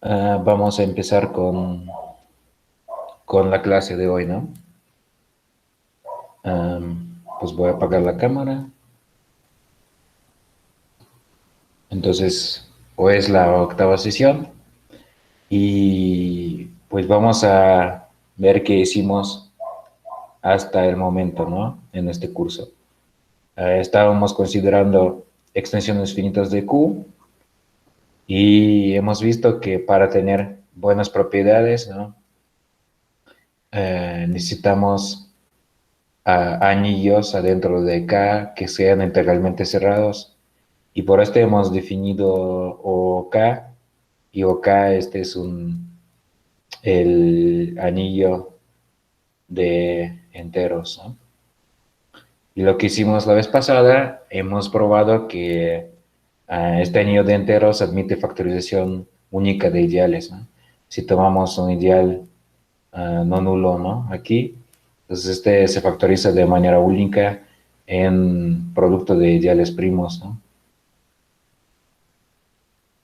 Vamos a empezar con la clase de hoy, ¿no? Pues voy a apagar la cámara. Entonces, hoy es la octava sesión y pues vamos a ver qué hicimos hasta el momento, ¿no? En este curso. Estábamos considerando extensiones finitas de Q y hemos visto que para tener buenas propiedades, ¿no? Necesitamos anillos adentro de K que sean integralmente cerrados. Y por esto hemos definido OK, y OK este es el anillo de enteros, ¿no? Y lo que hicimos la vez pasada, hemos probado que este anillo de enteros admite factorización única de ideales, ¿no? Si tomamos un ideal no nulo, ¿no? Aquí, entonces este se factoriza de manera única en producto de ideales primos, ¿no?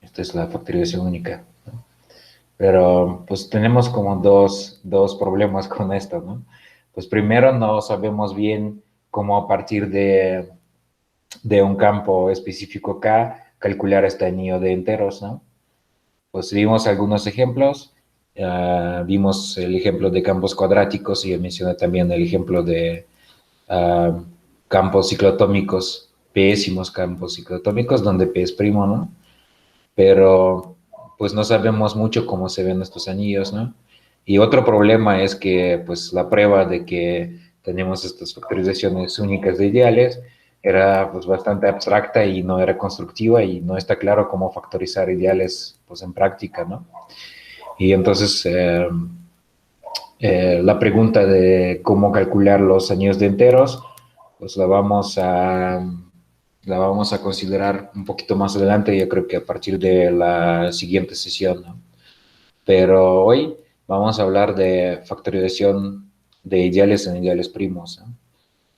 Esta es la factorización única, ¿no? Pero pues tenemos como dos problemas con esto, ¿no? Pues primero no sabemos bien cómo a partir de un campo específico K calcular este anillo de enteros, ¿no? Pues vimos algunos ejemplos, vimos el ejemplo de campos cuadráticos y mencioné también el ejemplo de campos ciclotómicos, pésimos campos ciclotómicos, donde P es primo, ¿no? Pero pues no sabemos mucho cómo se ven estos anillos, ¿no? Y otro problema es que pues la prueba de que tenemos estas factorizaciones únicas de ideales era pues bastante abstracta y no era constructiva y no está claro cómo factorizar ideales pues en práctica, ¿no? Y entonces la pregunta de cómo calcular los anillos de enteros pues la vamos a considerar un poquito más adelante, yo creo que a partir de la siguiente sesión, ¿no? Pero hoy vamos a hablar de factorización de ideales en ideales primos, ¿no?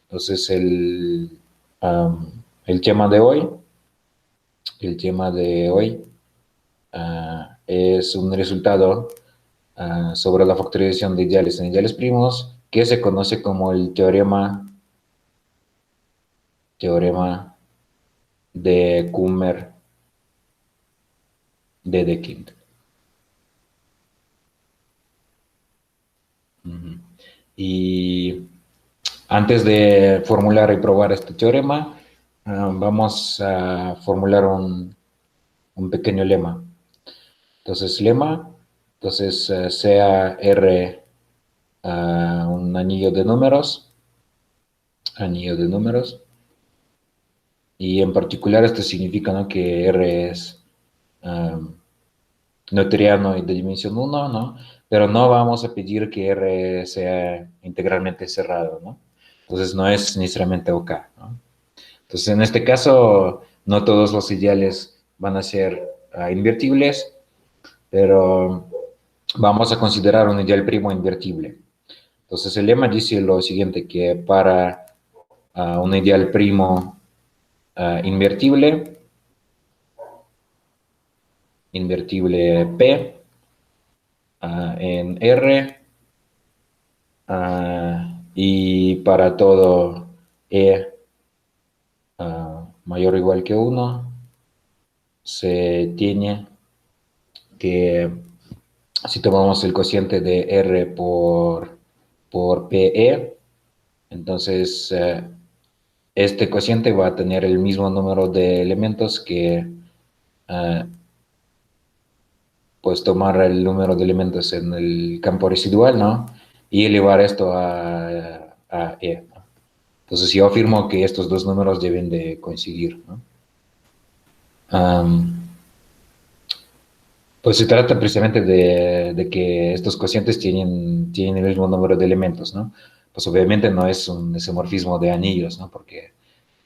Entonces, el tema de hoy, es un resultado sobre la factorización de ideales en ideales primos que se conoce como el teorema de Kummer de Dedekind. Y antes de formular y probar este teorema, vamos a formular un pequeño lema. Entonces, lema, entonces sea R un anillo de números, y en particular esto significa, ¿no?, que R es neutriano y de dimensión 1, ¿no? Pero no vamos a pedir que R sea integralmente cerrado, ¿no? Entonces no es necesariamente OK, ¿no? Entonces en este caso no todos los ideales van a ser invertibles, pero vamos a considerar un ideal primo invertible. Entonces el lema dice lo siguiente, que para un ideal primo invertible P en R, y para todo E mayor o igual que 1, se tiene que, si tomamos el cociente de R por PE, entonces este cociente va a tener el mismo número de elementos que pues tomar el número de elementos en el campo residual, ¿no? Y elevar esto a E, ¿no? Entonces yo afirmo que estos dos números deben de coincidir, ¿no? Pues se trata precisamente de que estos cocientes tienen el mismo número de elementos, ¿no? Pues obviamente no es un isomorfismo de anillos, ¿no? Porque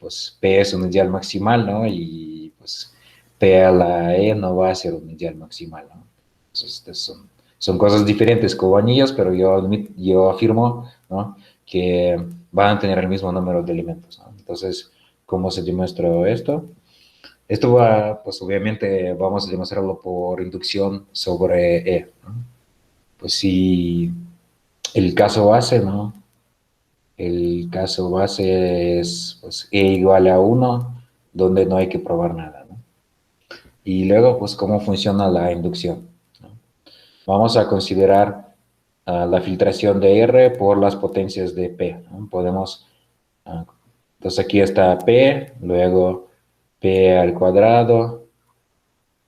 pues P es un ideal maximal, ¿no? Y pues P a la E no va a ser un ideal maximal, ¿no? Entonces son cosas diferentes como anillos, pero yo afirmo, ¿no?, que van a tener el mismo número de elementos, ¿no? Entonces, ¿cómo se demuestra esto? Esto va, pues obviamente vamos a demostrarlo por inducción sobre E, ¿no? Pues si el caso base, ¿no? El caso base es pues, E igual a 1, donde no hay que probar nada, ¿no? Y luego, pues, ¿cómo funciona la inducción? ¿No? Vamos a considerar la filtración de R por las potencias de P, ¿no? Podemos, entonces aquí está P, luego P al cuadrado,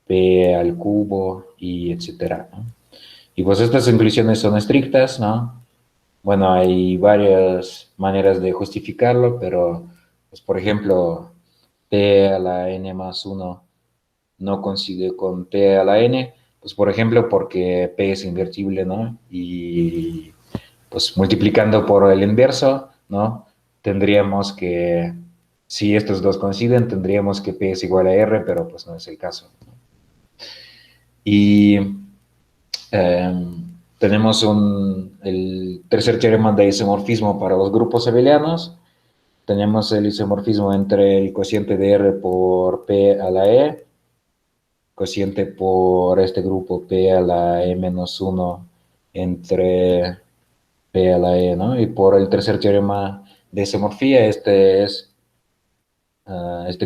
P al cubo y etcétera, ¿no? Y pues estas inclusiones son estrictas, ¿no? Bueno, hay varias maneras de justificarlo, pero, pues, por ejemplo, P a la n más 1 no coincide con P a la n, pues por ejemplo porque P es invertible, ¿no? Y pues multiplicando por el inverso, ¿no? Tendríamos que, si estos dos coinciden, tendríamos que P es igual a R, pero pues no es el caso, ¿no? Y tenemos el tercer teorema de isomorfismo para los grupos abelianos. Tenemos el isomorfismo entre el cociente de R por P a la E, cociente por este grupo P a la E menos 1 entre P a la E, ¿no? Y por el tercer teorema de isomorfía, este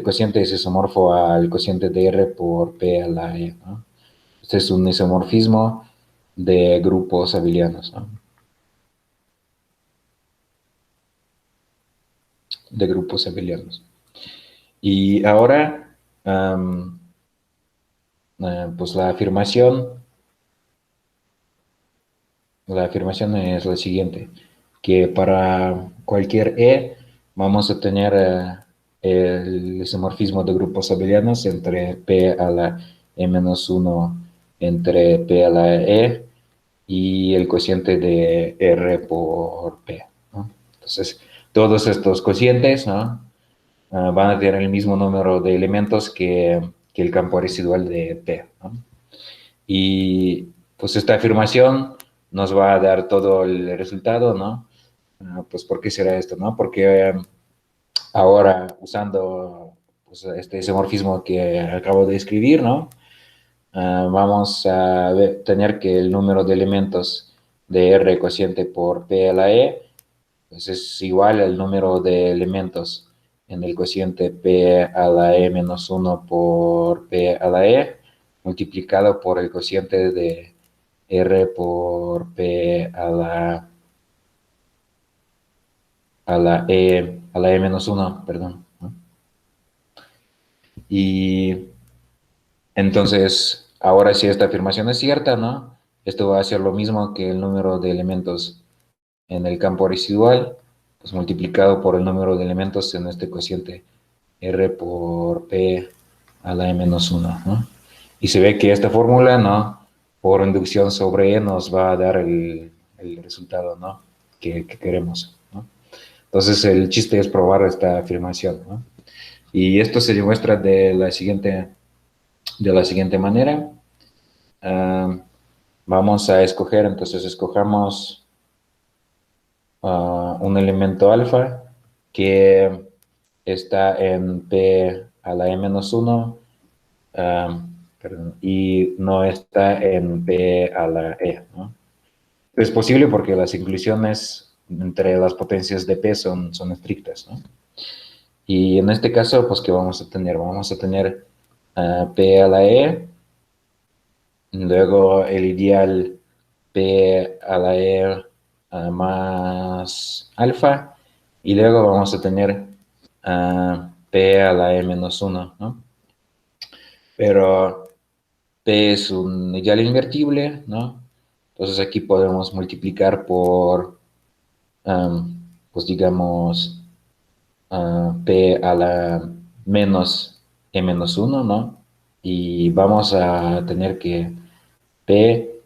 cociente es isomorfo al cociente de R por P a la E, ¿no? Este es un isomorfismo de grupos abelianos, ¿no? De grupos abelianos. Y ahora, pues la afirmación es la siguiente, que para cualquier E vamos a tener el isomorfismo de grupos abelianos entre P a la E menos 1 entre P a la E y el cociente de R por P, ¿no? Entonces, todos estos cocientes, ¿no? Van a tener el mismo número de elementos que el campo residual de P, ¿no? Y pues esta afirmación nos va a dar todo el resultado, ¿no? Pues ¿por qué será esto, no? Porque ahora usando pues, este isomorfismo que acabo de escribir, ¿no? Vamos a tener que el número de elementos de R cociente por P a la E pues es igual al número de elementos en el cociente P a la E menos 1 por P a la E multiplicado por el cociente de R por P a la E menos 1, perdón, ¿no? Y entonces, ahora si esta afirmación es cierta, ¿no? Esto va a ser lo mismo que el número de elementos en el campo residual, pues multiplicado por el número de elementos en este cociente R por P a la E menos 1, ¿no? Y se ve que esta fórmula, ¿no? Por inducción sobre E nos va a dar el resultado, ¿no? Que queremos, ¿no? Entonces el chiste es probar esta afirmación, ¿no? Y esto se demuestra de la siguiente manera. Vamos a escoger, entonces escojamos un elemento alfa que está en P a la E menos 1, perdón, y no está en P a la E, ¿no? Es posible porque las inclusiones entre las potencias de P son estrictas, ¿no? Y en este caso, pues, ¿qué vamos a tener? Vamos a tener P a la E, luego el ideal P a la E más alfa, y luego vamos a tener P a la E menos 1, ¿no? Pero P es un ideal invertible, ¿no? Entonces aquí podemos multiplicar por, pues digamos, P a la menos E menos 1, ¿no? Y vamos a tener que P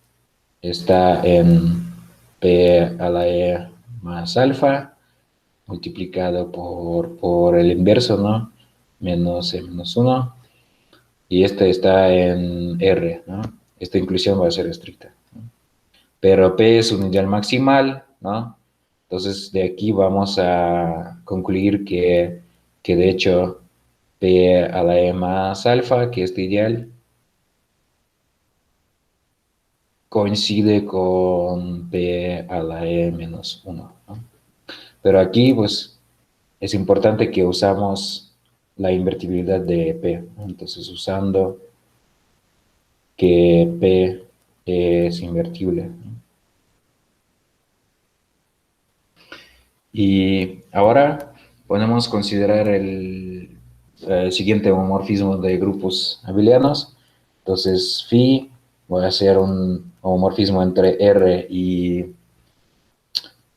está en P a la E más alfa, multiplicado por el inverso, ¿no? Menos E menos 1. Y este está en R, ¿no? Esta inclusión va a ser estricta, ¿no? Pero P es un ideal maximal, ¿no? Entonces de aquí vamos a concluir que de hecho P a la E más alfa, que es ideal, coincide con P a la E menos 1, ¿no? Pero aquí, pues, es importante que usamos la invertibilidad de P, ¿no? Entonces, usando que P es invertible, ¿no? Y ahora podemos considerar el siguiente homorfismo de grupos abelianos. Entonces, phi va a ser un homorfismo entre R y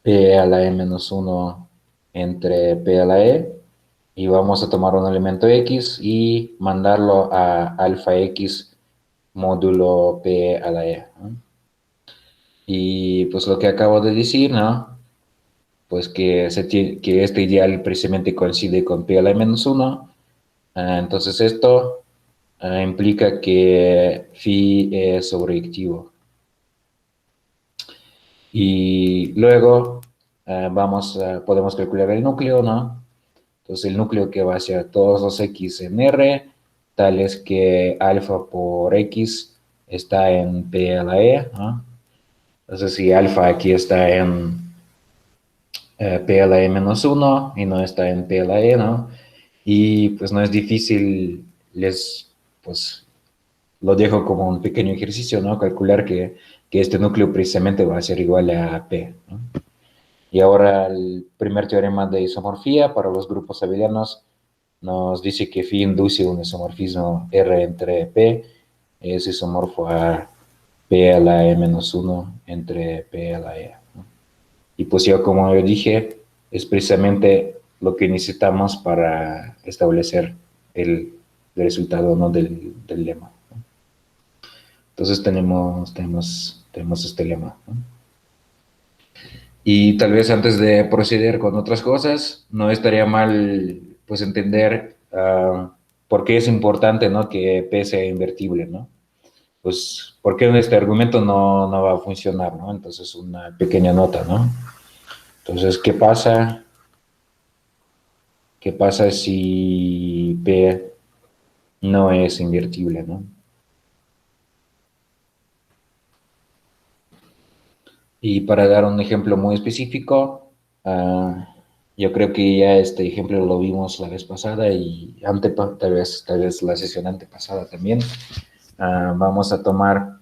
P a la E menos 1 entre P a la E. Y vamos a tomar un elemento X y mandarlo a alfa X módulo P a la E, ¿no? Y pues lo que acabo de decir, ¿no? Pues que este ideal precisamente coincide con pi a la menos 1. Entonces esto implica que phi es sobreactivo. Y luego podemos calcular el núcleo, ¿no? Entonces el núcleo que va hacia todos los x en R, tal es que alfa por x está en P a la E, ¿no? Entonces si alfa aquí está en P a la E menos 1 y no está en P a la E, ¿no? Y pues no es difícil, pues lo dejo como un pequeño ejercicio, ¿no? Calcular que este núcleo precisamente va a ser igual a P, ¿no? Y ahora el primer teorema de isomorfía para los grupos abelianos nos dice que phi induce un isomorfismo R entre P, es isomorfo a P a la E menos 1 entre P a la E, ¿no? Y pues ya como yo dije, es precisamente lo que necesitamos para establecer el, el resultado, ¿no? del lema, ¿no? Entonces tenemos este lema, ¿no? Y tal vez antes de proceder con otras cosas, no estaría mal pues entender por qué es importante, ¿no? Que P sea invertible, ¿no? Pues porque este argumento no va a funcionar, ¿no? Entonces una pequeña nota, ¿no? Entonces, ¿qué pasa si P no es invertible, ¿no? Y para dar un ejemplo muy específico, yo creo que ya este ejemplo lo vimos la vez pasada y tal vez la sesión antepasada también. Vamos a tomar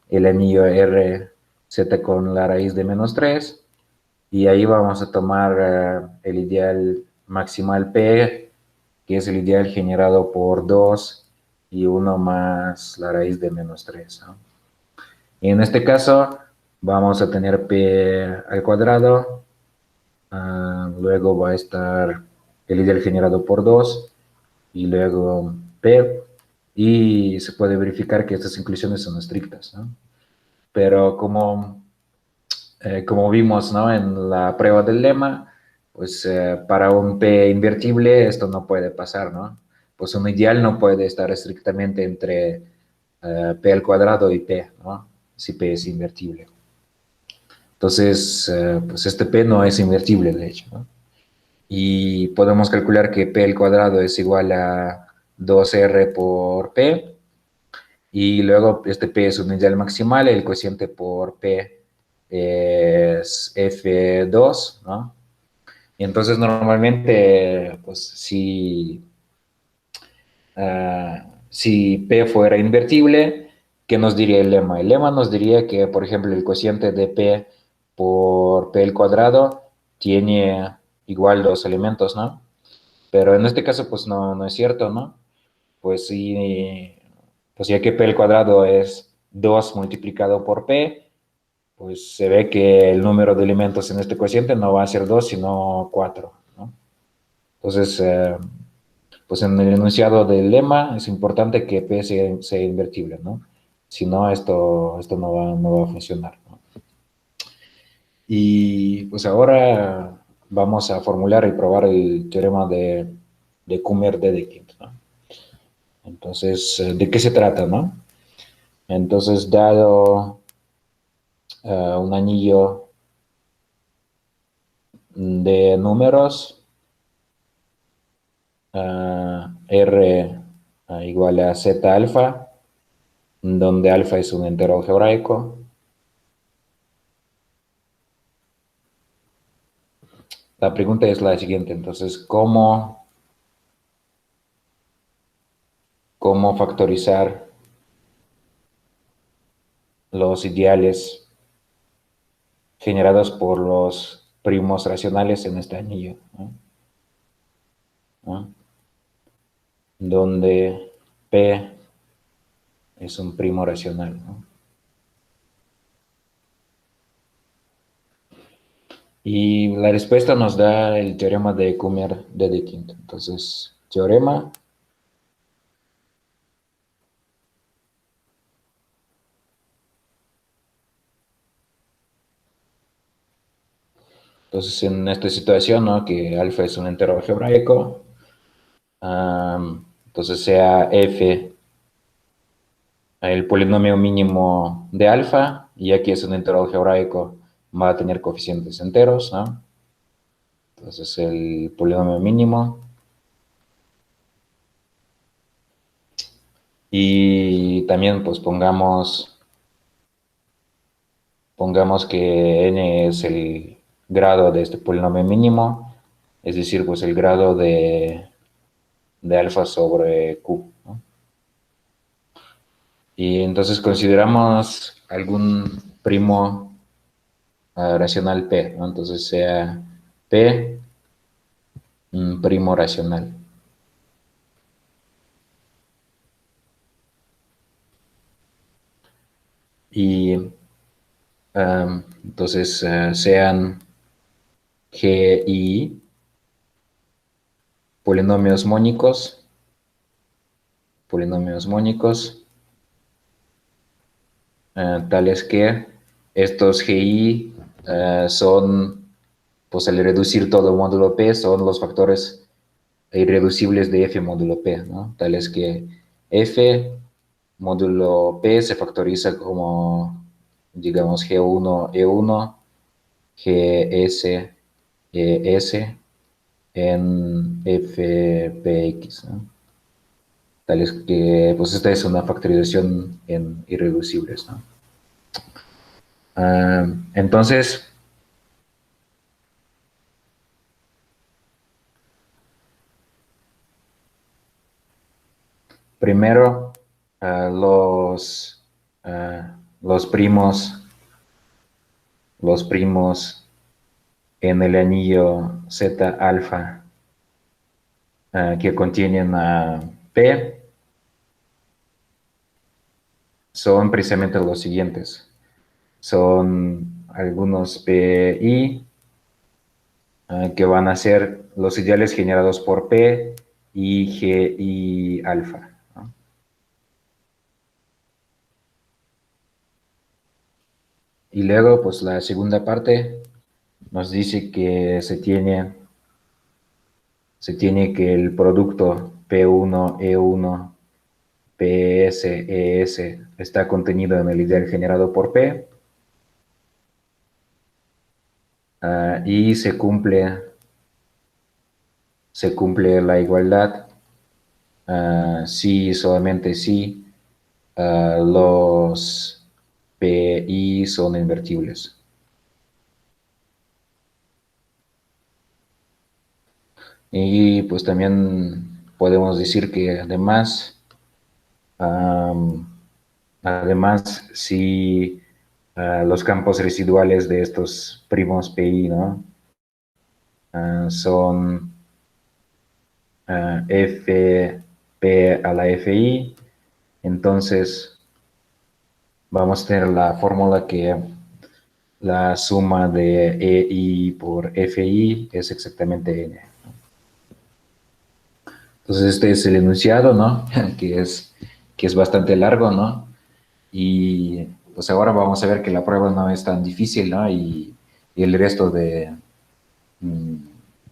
el anillo RZ con la raíz de menos 3 y ahí vamos a tomar el ideal maximal P, que es el ideal generado por 2 y 1 más la raíz de menos 3, ¿no? Y en este caso vamos a tener P al cuadrado, luego va a estar el ideal generado por 2 y luego P, y se puede verificar que estas inclusiones son estrictas, ¿no? Pero como vimos, ¿no? En la prueba del lema, pues para un P invertible esto no puede pasar, ¿no? Pues un ideal no puede estar estrictamente entre P al cuadrado y P, ¿no? Si P es invertible. Entonces, pues este P no es invertible, de hecho, ¿no? Y podemos calcular que P al cuadrado es igual a 2R por P, y luego este P es un ideal maximal, el cociente por P es F2, ¿no? Y entonces normalmente, pues si P fuera invertible, ¿qué nos diría el lema? El lema nos diría que, por ejemplo, el cociente de P por P al cuadrado tiene igual dos elementos, ¿no? Pero en este caso, pues no es cierto, ¿no? Pues sí, pues ya que P al cuadrado es 2 multiplicado por P, pues se ve que el número de elementos en este cociente no va a ser 2 sino 4, ¿no? Entonces, pues en el enunciado del lema es importante que P sea invertible, ¿no? Si no, esto no va a funcionar, ¿no? Y pues ahora vamos a formular y probar el teorema de Kummer-Dedekind, ¿no? Entonces, ¿de qué se trata, no? Entonces, dado un anillo de números R igual a Z alfa, donde alfa es un entero algebraico. La pregunta es la siguiente, entonces, ¿cómo factorizar los ideales generados por los primos racionales en este anillo? ¿No? Donde P es un primo racional, ¿no? Y la respuesta nos da el teorema de Kummer-Dedekind. Entonces, teorema. Entonces, en esta situación, ¿no? Que alfa es un entero algebraico, entonces sea f el polinomio mínimo de alfa, y aquí es un entero algebraico, va a tener coeficientes enteros, ¿no? Entonces, el polinomio mínimo. Y también, pues, pongamos que n es el grado de este polinomio mínimo, es decir, pues el grado de alfa sobre q, ¿no? Y entonces consideramos algún primo racional p, ¿no? Entonces sea p un primo racional. Y entonces sean g y polinomios mónicos, tales que estos GI son, pues al reducir todo módulo P, son los factores irreducibles de F módulo P, ¿no? Tales que F módulo P se factoriza como, digamos, G1, E1, GS, ES en FPX, ¿no? Tales que, pues esta es una factorización en irreducibles, ¿no? Entonces, primero, los primos en el anillo Z alfa que contienen P son precisamente los siguientes. Son algunos PI que van a ser los ideales generados por P y GI alfa, ¿no? Y luego, pues la segunda parte nos dice que se tiene que el producto P1, E1, PS, ES está contenido en el ideal generado por P, y se cumple la igualdad si, solamente si, los PI son invertibles. Y pues también podemos decir que además, si los campos residuales de estos primos PI, ¿no? Son FP a la FI, entonces vamos a tener la fórmula que la suma de EI por FI es exactamente N. Entonces este es el enunciado, ¿no? que es bastante largo, ¿no? Y pues ahora vamos a ver que la prueba no es tan difícil, ¿no? Y el resto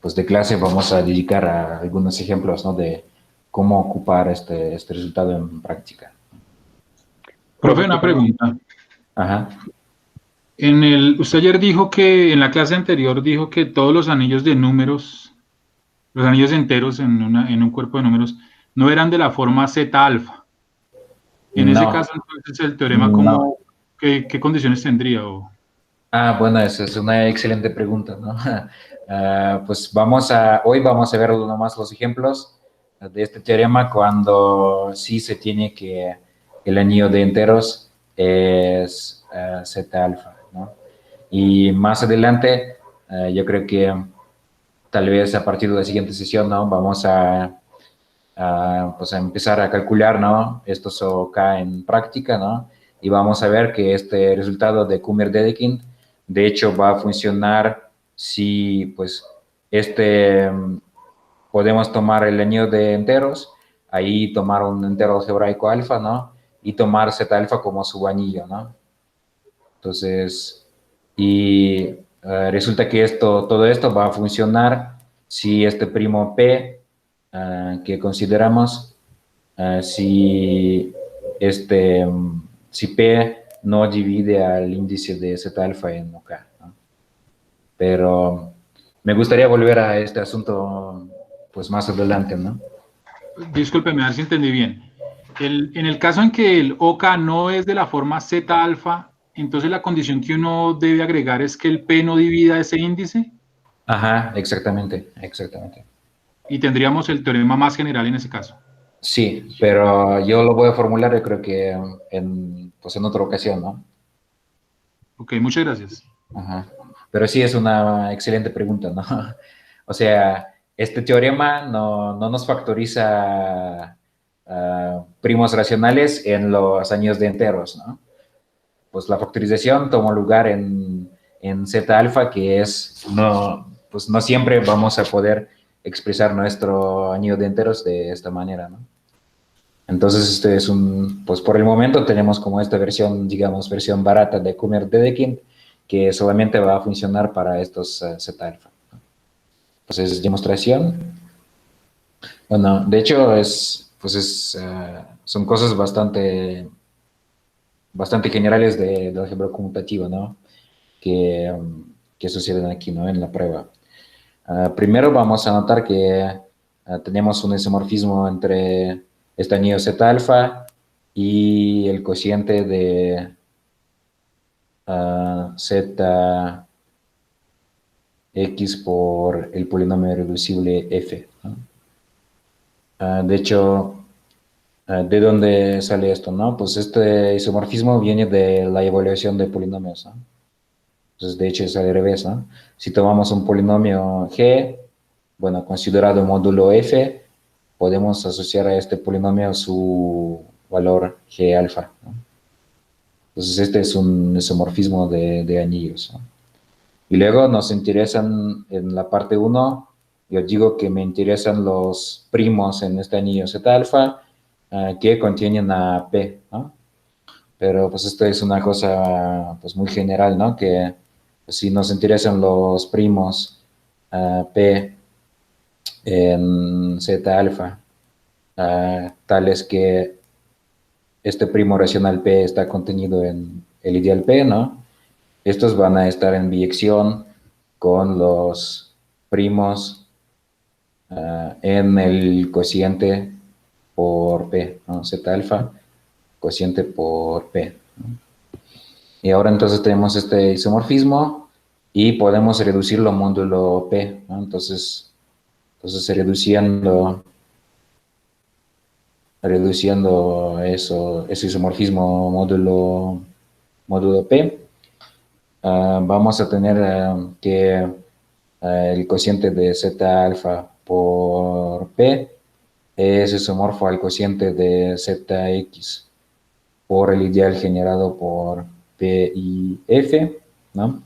pues de clase vamos a dedicar a algunos ejemplos, ¿no? De cómo ocupar este resultado en práctica. Profe, una pregunta. Ajá. Usted ayer dijo que, en la clase anterior dijo que todos los anillos de números, los anillos enteros en un cuerpo de números, no eran de la forma zeta alfa. En ese No, caso, entonces, el teorema, no. ¿qué condiciones tendría? Bueno, esa es una excelente pregunta, ¿no? Pues hoy vamos a ver nomás los ejemplos de este teorema cuando sí se tiene que el anillo de enteros es zeta alfa, ¿no? Y más adelante, yo creo que tal vez a partir de la siguiente sesión, ¿no? Vamos pues a empezar a calcular, ¿no? Esto acá en práctica, ¿no? Y vamos a ver que este resultado de Kummer-Dedekind, de hecho, va a funcionar si, pues, podemos tomar el anillo de enteros, ahí tomar un entero algebraico alfa, ¿no? Y tomar zeta alfa como su anillo, ¿no? Entonces, y resulta que todo esto va a funcionar si este primo P que consideramos, si, si P no divide al índice de Z alfa en OK, ¿no? Pero me gustaría volver a este asunto pues más adelante, ¿no? Discúlpeme, a ver si entendí bien. En el caso en que el OK no es de la forma zeta alfa, entonces la condición que uno debe agregar es que el P no divida ese índice Ajá, exactamente, exactamente. y tendríamos el teorema más general en ese caso. Sí, pero yo lo voy a formular, yo creo que pues en otra ocasión, ¿no? Ok, muchas gracias. Ajá. Pero sí es una excelente pregunta, ¿no? O sea, este teorema no nos factoriza primos racionales en los anillos de enteros, ¿no? Pues la factorización toma lugar en Z alfa, que es, pues no siempre vamos a poder expresar nuestro anillo de enteros de esta manera, ¿no? Entonces, este es pues por el momento tenemos como esta versión, digamos, versión barata de Kummer-Dedekind, que solamente va a funcionar para estos Z alfa. Pues es demostración. Bueno, de hecho, son cosas bastante generales de álgebra conmutativa, ¿no? Que suceden aquí, ¿no? En la prueba. Primero vamos a notar que tenemos un isomorfismo entre este anillo Z alfa y el cociente de Z x por el polinomio reducible f, ¿no? De hecho, ¿de dónde sale esto, no? Pues este isomorfismo viene de la evaluación de polinomios, ¿no? Entonces, de hecho, es al revés, ¿no? Si tomamos un polinomio g, bueno, considerado módulo f, podemos asociar a este polinomio su valor g alfa, ¿no? Entonces, este es un isomorfismo de anillos, ¿no? Y luego nos interesan en la parte uno, yo digo que me interesan los primos en este anillo Z alfa que contienen a P, ¿no? Pero pues esto es una cosa pues muy general, ¿no? Que pues, si nos interesan los primos P en Z alfa, tales que este primo racional P está contenido en el ideal P, ¿no? Estos van a estar en biyección con los primos en el cociente por P, ¿no? Z alfa, cociente por P, ¿no? Y ahora entonces tenemos este isomorfismo y podemos reducirlo a módulo P, ¿no? Entonces reduciendo ese isomorfismo módulo P, vamos a tener que el cociente de Z alfa por P es isomorfo al cociente de ZX por el ideal generado por P y F, ¿no?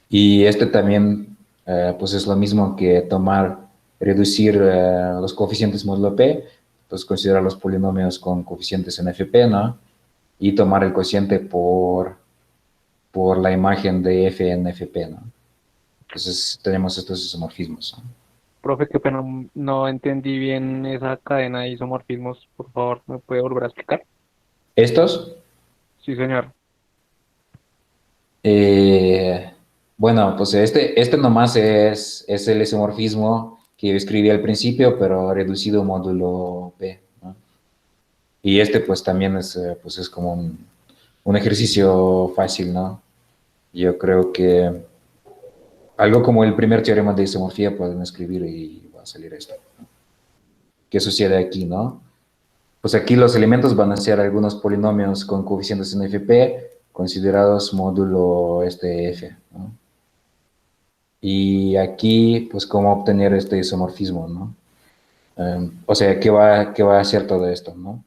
Y este también, pues es lo mismo que reducir los coeficientes módulo P, pues considerar los polinomios con coeficientes en FP, ¿no? Y tomar el cociente por la imagen de F en FP, ¿no? Entonces tenemos estos isomorfismos, ¿no? Profe, qué pena, no entendí bien esa cadena de isomorfismos. Por favor, ¿me puede volver a explicar? Estos, Sí, señor. eh, bueno, pues este nomás es el isomorfismo que yo escribí al principio, pero reducido módulo P, ¿no? Y este pues también pues es como un ejercicio fácil, ¿no? Yo creo que algo como el primer teorema de isomorfía pueden escribir y va a salir esto. ¿Qué sucede aquí, no? Pues aquí los elementos van a ser algunos polinomios con coeficientes en FP considerados módulo F, ¿no? Y aquí, pues, cómo obtener este isomorfismo, ¿no? O sea, ¿qué va a hacer todo esto, no?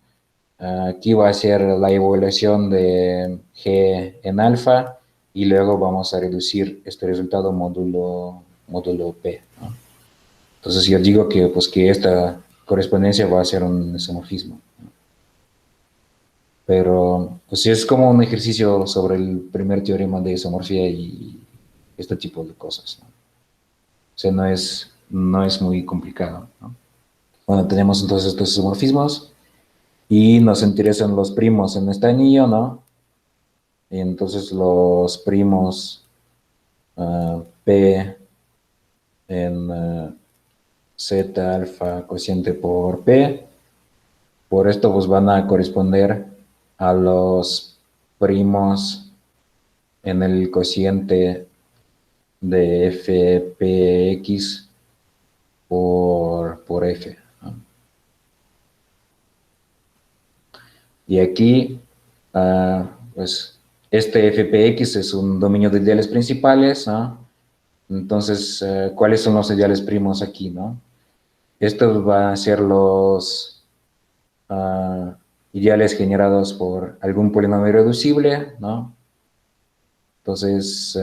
Aquí va a ser la evaluación de G en alfa y luego vamos a reducir este resultado módulo P, ¿no? Entonces yo digo que, pues, que esta correspondencia va a ser un isomorfismo, ¿no? Pero pues sí es como un ejercicio sobre el primer teorema de isomorfía y este tipo de cosas, ¿no? O sea, no es muy complicado, ¿no? Bueno, tenemos entonces estos isomorfismos y nos interesan los primos en este anillo, ¿no? Y entonces los primos P en Z alfa cociente por P, por esto pues van a corresponder a los primos en el cociente de fpx por F, ¿no? Y aquí, pues, este fpx es un dominio de ideales principales, ¿no? Entonces, ¿cuáles son los ideales primos aquí, no? Estos van a ser los ideales generados por algún polinomio irreducible, ¿no? Entonces,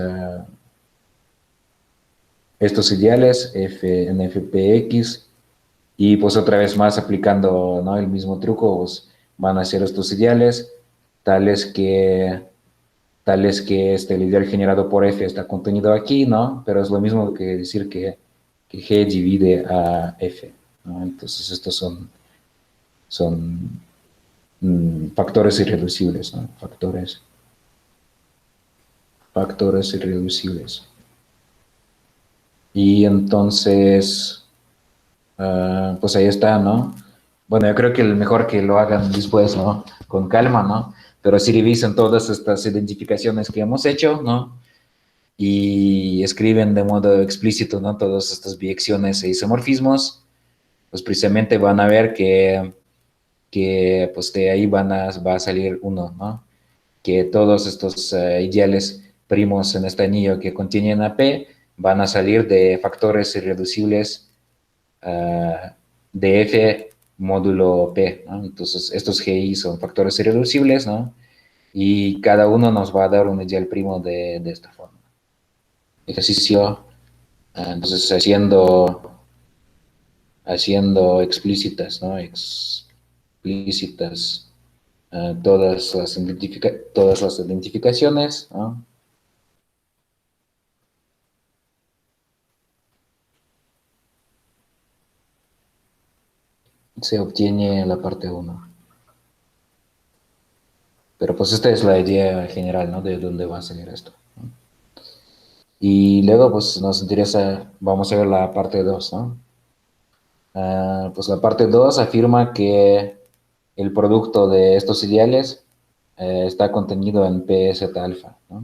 estos ideales f en fpx y pues otra vez más aplicando, ¿no?, el mismo truco, pues van a ser estos ideales tales que el ideal generado por f está contenido aquí, ¿no? Pero es lo mismo que decir que g divide a f, ¿no? Entonces estos son factores irreducibles, ¿no? Factores irreducibles. Y entonces, pues ahí está, ¿no? Bueno, yo creo que el mejor que lo hagan después, ¿no? Con calma, ¿no? Pero si revisan todas estas identificaciones que hemos hecho, ¿no? Y escriben de modo explícito, ¿no?, todas estas biexiones e isomorfismos, pues precisamente van a ver que pues de ahí va a salir uno, ¿no? Que todos estos ideales primos en este anillo que contienen a P van a salir de factores irreducibles de F módulo P, ¿no? Entonces, estos GI son factores irreducibles, ¿no? Y cada uno nos va a dar un ideal primo de esta forma. Ejercicio, entonces, haciendo explícitas, ¿no? Explícitas todas las identificaciones, ¿no? Se obtiene la parte 1. Pero pues esta es la idea general, ¿no?, de dónde va a salir esto, ¿no? Y luego pues nos interesa, vamos a ver la parte 2, ¿no? Pues la parte 2 afirma que el producto de estos ideales está contenido en PZ alfa, ¿no?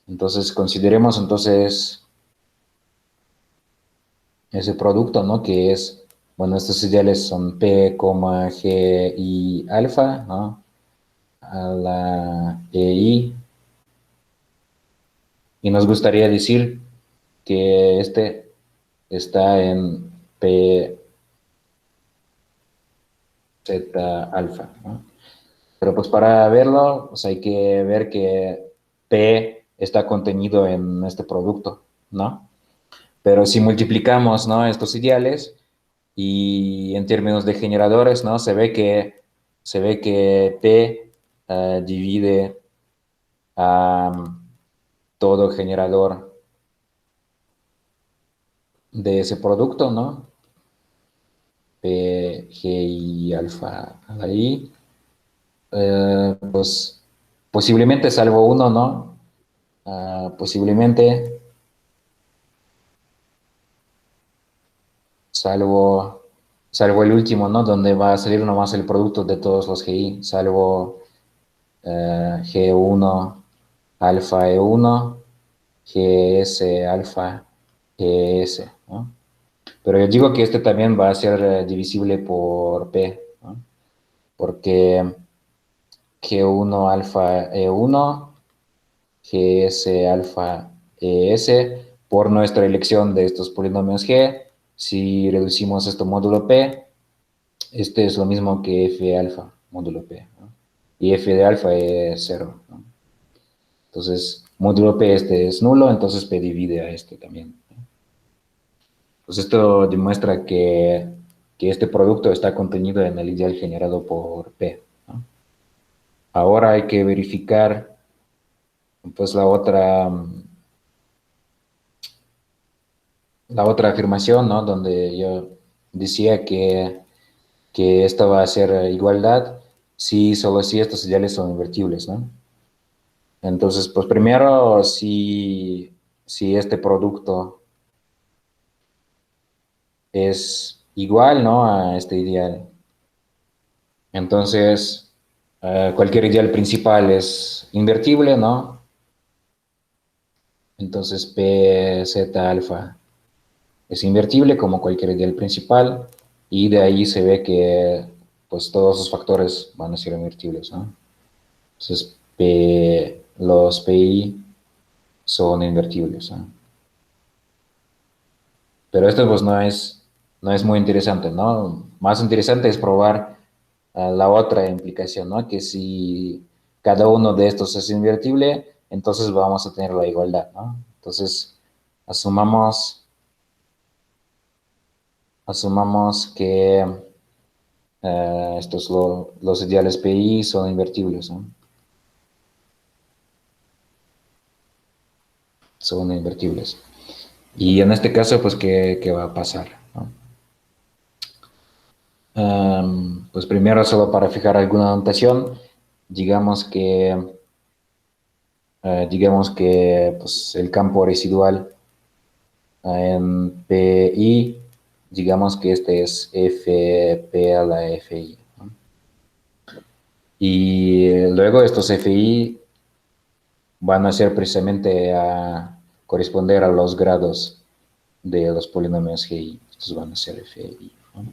Entonces consideremos entonces ese producto, ¿no? Que es, bueno, estos ideales son P, G y alfa, ¿no? A la EI. Y nos gustaría decir que este está en PZ alfa, ¿no? Pero pues para verlo, pues hay que ver que P está contenido en este producto, ¿no? Pero si multiplicamos, ¿no?, estos ideales y en términos de generadores, ¿no?, se ve que P divide a todo generador de ese producto, ¿no? P, G y alfa ahí. Pues posiblemente salvo uno, ¿no? Posiblemente salvo el último, ¿no? Donde va a salir nomás el producto de todos los GI, salvo G1 alfa E1, GS alfa GS, ¿no? Pero yo digo que este también va a ser divisible por P, ¿no? Porque G1 alfa E1, GS alfa ES, por nuestra elección de estos polinomios G, si reducimos esto módulo P, este es lo mismo que F alfa módulo P, ¿no? Y F de alfa es 0, ¿no? Entonces, módulo P este es nulo, entonces P divide a este también, ¿no? Pues esto demuestra que este producto está contenido en el ideal generado por P, ¿no? Ahora hay que verificar pues la otra afirmación, ¿no? Donde yo decía que esta va a ser igualdad si solo si estos ideales son invertibles, ¿no? Entonces, pues primero, si este producto es igual, ¿no? A este ideal, entonces cualquier ideal principal es invertible, ¿no? Entonces P, Z, alfa es invertible como cualquier ideal principal y de ahí se ve que pues todos los factores van a ser invertibles, ¿no? Entonces los PI son invertibles, ¿no? Pero esto pues no es muy interesante, ¿no? Más interesante es probar la otra implicación, ¿no? Que si cada uno de estos es invertible, entonces vamos a tener la igualdad, ¿no? Entonces, asumamos que los ideales PI son invertibles, ¿no? Son invertibles. Y en este caso, pues, ¿qué va a pasar, ¿no? Pues primero, solo para fijar alguna notación, digamos que pues, el campo residual en PI, digamos que este es FP a la FI, ¿no? Y luego estos FI van a ser precisamente a corresponder a los grados de los polinomios GI. Estos van a ser FI, ¿no?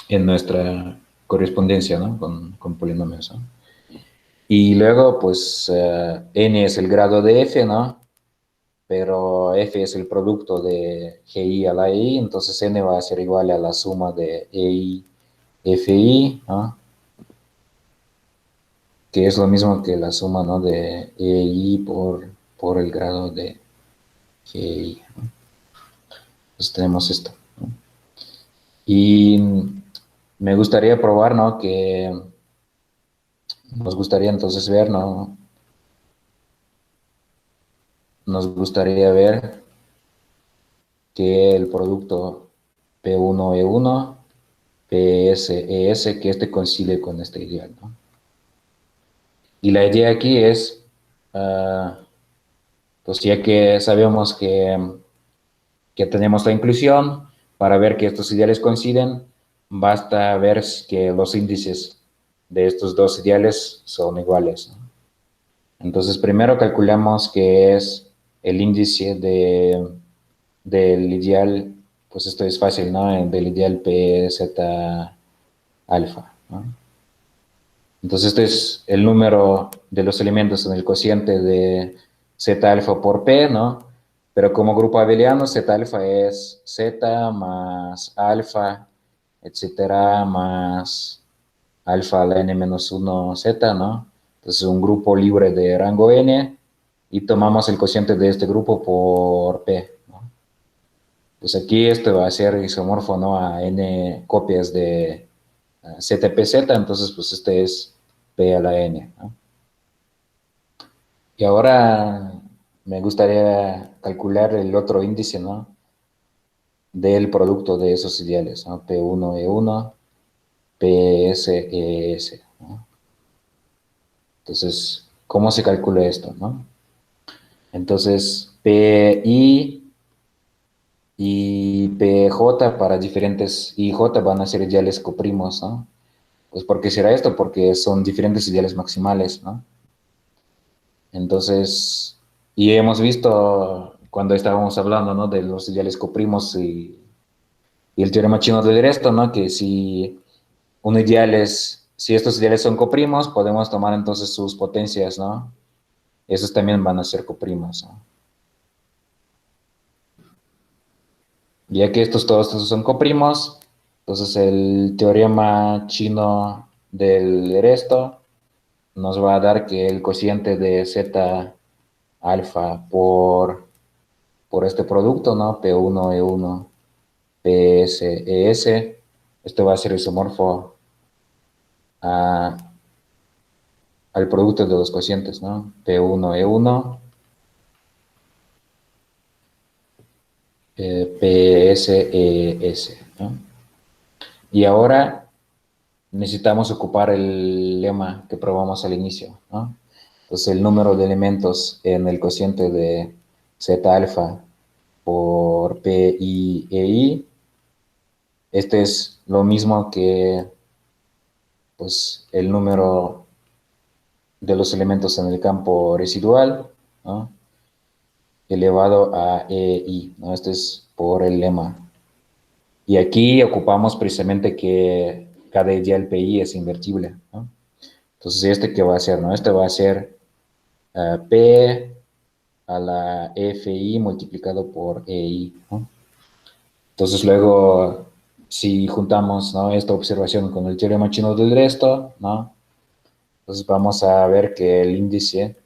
En nuestra correspondencia, ¿no? con polinomios, ¿no? Y luego, pues, n es el grado de f, ¿no? Pero f es el producto de gi a la i, entonces n va a ser igual a la suma de ei, fi, ¿no? Que es lo mismo que la suma, ¿no? De ei por el grado de gi, ¿no? Entonces tenemos esto, ¿no? Y me gustaría probar, ¿no? Que nos gustaría entonces ver, ¿no? Nos gustaría ver que el producto P1E1, PSES, que este coincide con este ideal, ¿no? Y la idea aquí es, pues ya que sabemos que tenemos la inclusión, para ver que estos ideales coinciden, basta ver que los índices de estos dos ideales son iguales, ¿no? Entonces, primero calculamos que es el índice del ideal, pues esto es fácil, ¿no? Del ideal PZ alfa, ¿no? Entonces, este es el número de los elementos en el cociente de Z alfa por P, ¿no? Pero como grupo abeliano, Z alfa es Z más alfa, etcétera, más alfa a la n-1 Z, ¿no? Entonces, un grupo libre de rango n y tomamos el cociente de este grupo por P, ¿no? Pues aquí esto va a ser isomorfo, ¿no? A n copias de ZPZ, entonces pues este es P a la n, ¿no? Y ahora me gustaría calcular el otro índice, ¿no? Del producto de esos ideales, ¿no? P1E1, PSES, ¿no? Entonces, ¿cómo se calcula esto, no? Entonces, PI y PJ para diferentes, y J van a ser ideales coprimos, ¿no? Pues ¿por qué será esto? Porque son diferentes ideales maximales, ¿no? Entonces, y hemos visto cuando estábamos hablando, ¿no? De los ideales coprimos y el teorema chino de Dresto, ¿no? Que si un ideal es, si estos ideales son coprimos, podemos tomar entonces sus potencias, ¿no? Esos también van a ser coprimos, ¿no? Ya que todos estos son coprimos, entonces el teorema chino del resto nos va a dar que el cociente de z alfa por este producto, ¿no? P1, E1, PS, ES, esto va a ser isomorfo a, al producto de los cocientes, ¿no? P1, E1, PS, ES, ¿no? Y ahora necesitamos ocupar el lema que probamos al inicio, ¿no? Entonces, el número de elementos en el cociente de Z alfa por P, I, E, I, este es lo mismo que pues, el número de los elementos en el campo residual, ¿no? Elevado a E, I, ¿no? Este es por el lema. Y aquí ocupamos precisamente que cada ideal PI es invertible, ¿no? Entonces, ¿este qué va a ser, no? Este va a ser P a la FI multiplicado por EI, ¿no? Entonces, luego, si juntamos, ¿no? Esta observación con el teorema chino del resto, ¿no? Entonces, vamos a ver que el índice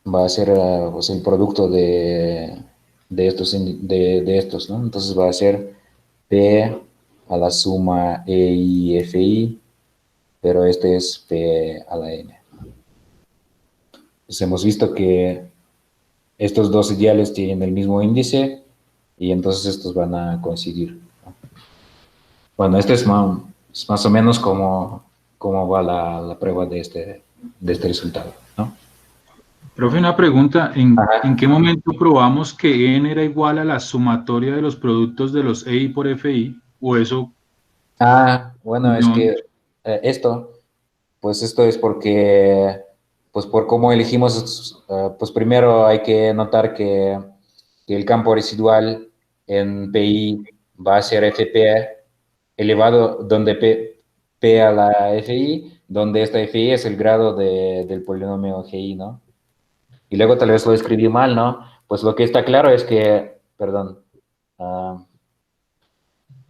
va a ser pues, el producto de estos, ¿no? Entonces, va a ser P a la suma EI, FI, pero este es P a la N. Pues hemos visto que estos dos ideales tienen el mismo índice y entonces estos van a coincidir. Bueno, este es más o menos cómo va la prueba de este resultado, ¿no? Profe, una pregunta, ¿en Ajá. qué momento probamos que n era igual a la sumatoria de los productos de los EI por FI? ¿O eso Bueno, es no? que pues esto es porque, pues por cómo elegimos, pues primero hay que notar que el campo residual en PI va a ser FP elevado, donde P a la FI, donde esta FI es el grado del polinomio GI, ¿no? Y luego tal vez lo escribí mal, ¿no? Pues lo que está claro es que, perdón, ah,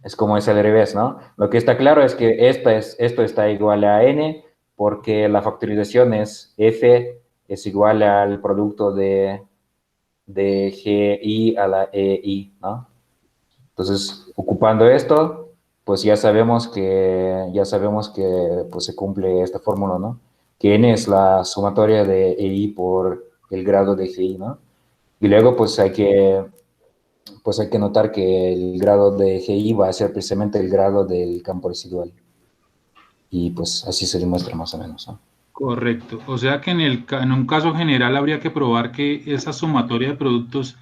es como es al revés, ¿no? Lo que está claro es que esto está igual a n porque la factorización es f es igual al producto de gi a la ei, ¿no? Entonces, ocupando esto, pues ya sabemos que pues, se cumple esta fórmula, ¿no? Que n es la sumatoria de ei por el grado de gi, ¿no? Y luego pues hay que notar que el grado de GI va a ser precisamente el grado del campo residual. Y pues así se demuestra más o menos, ¿no? Correcto. O sea que en un caso general habría que probar que esa sumatoria de productos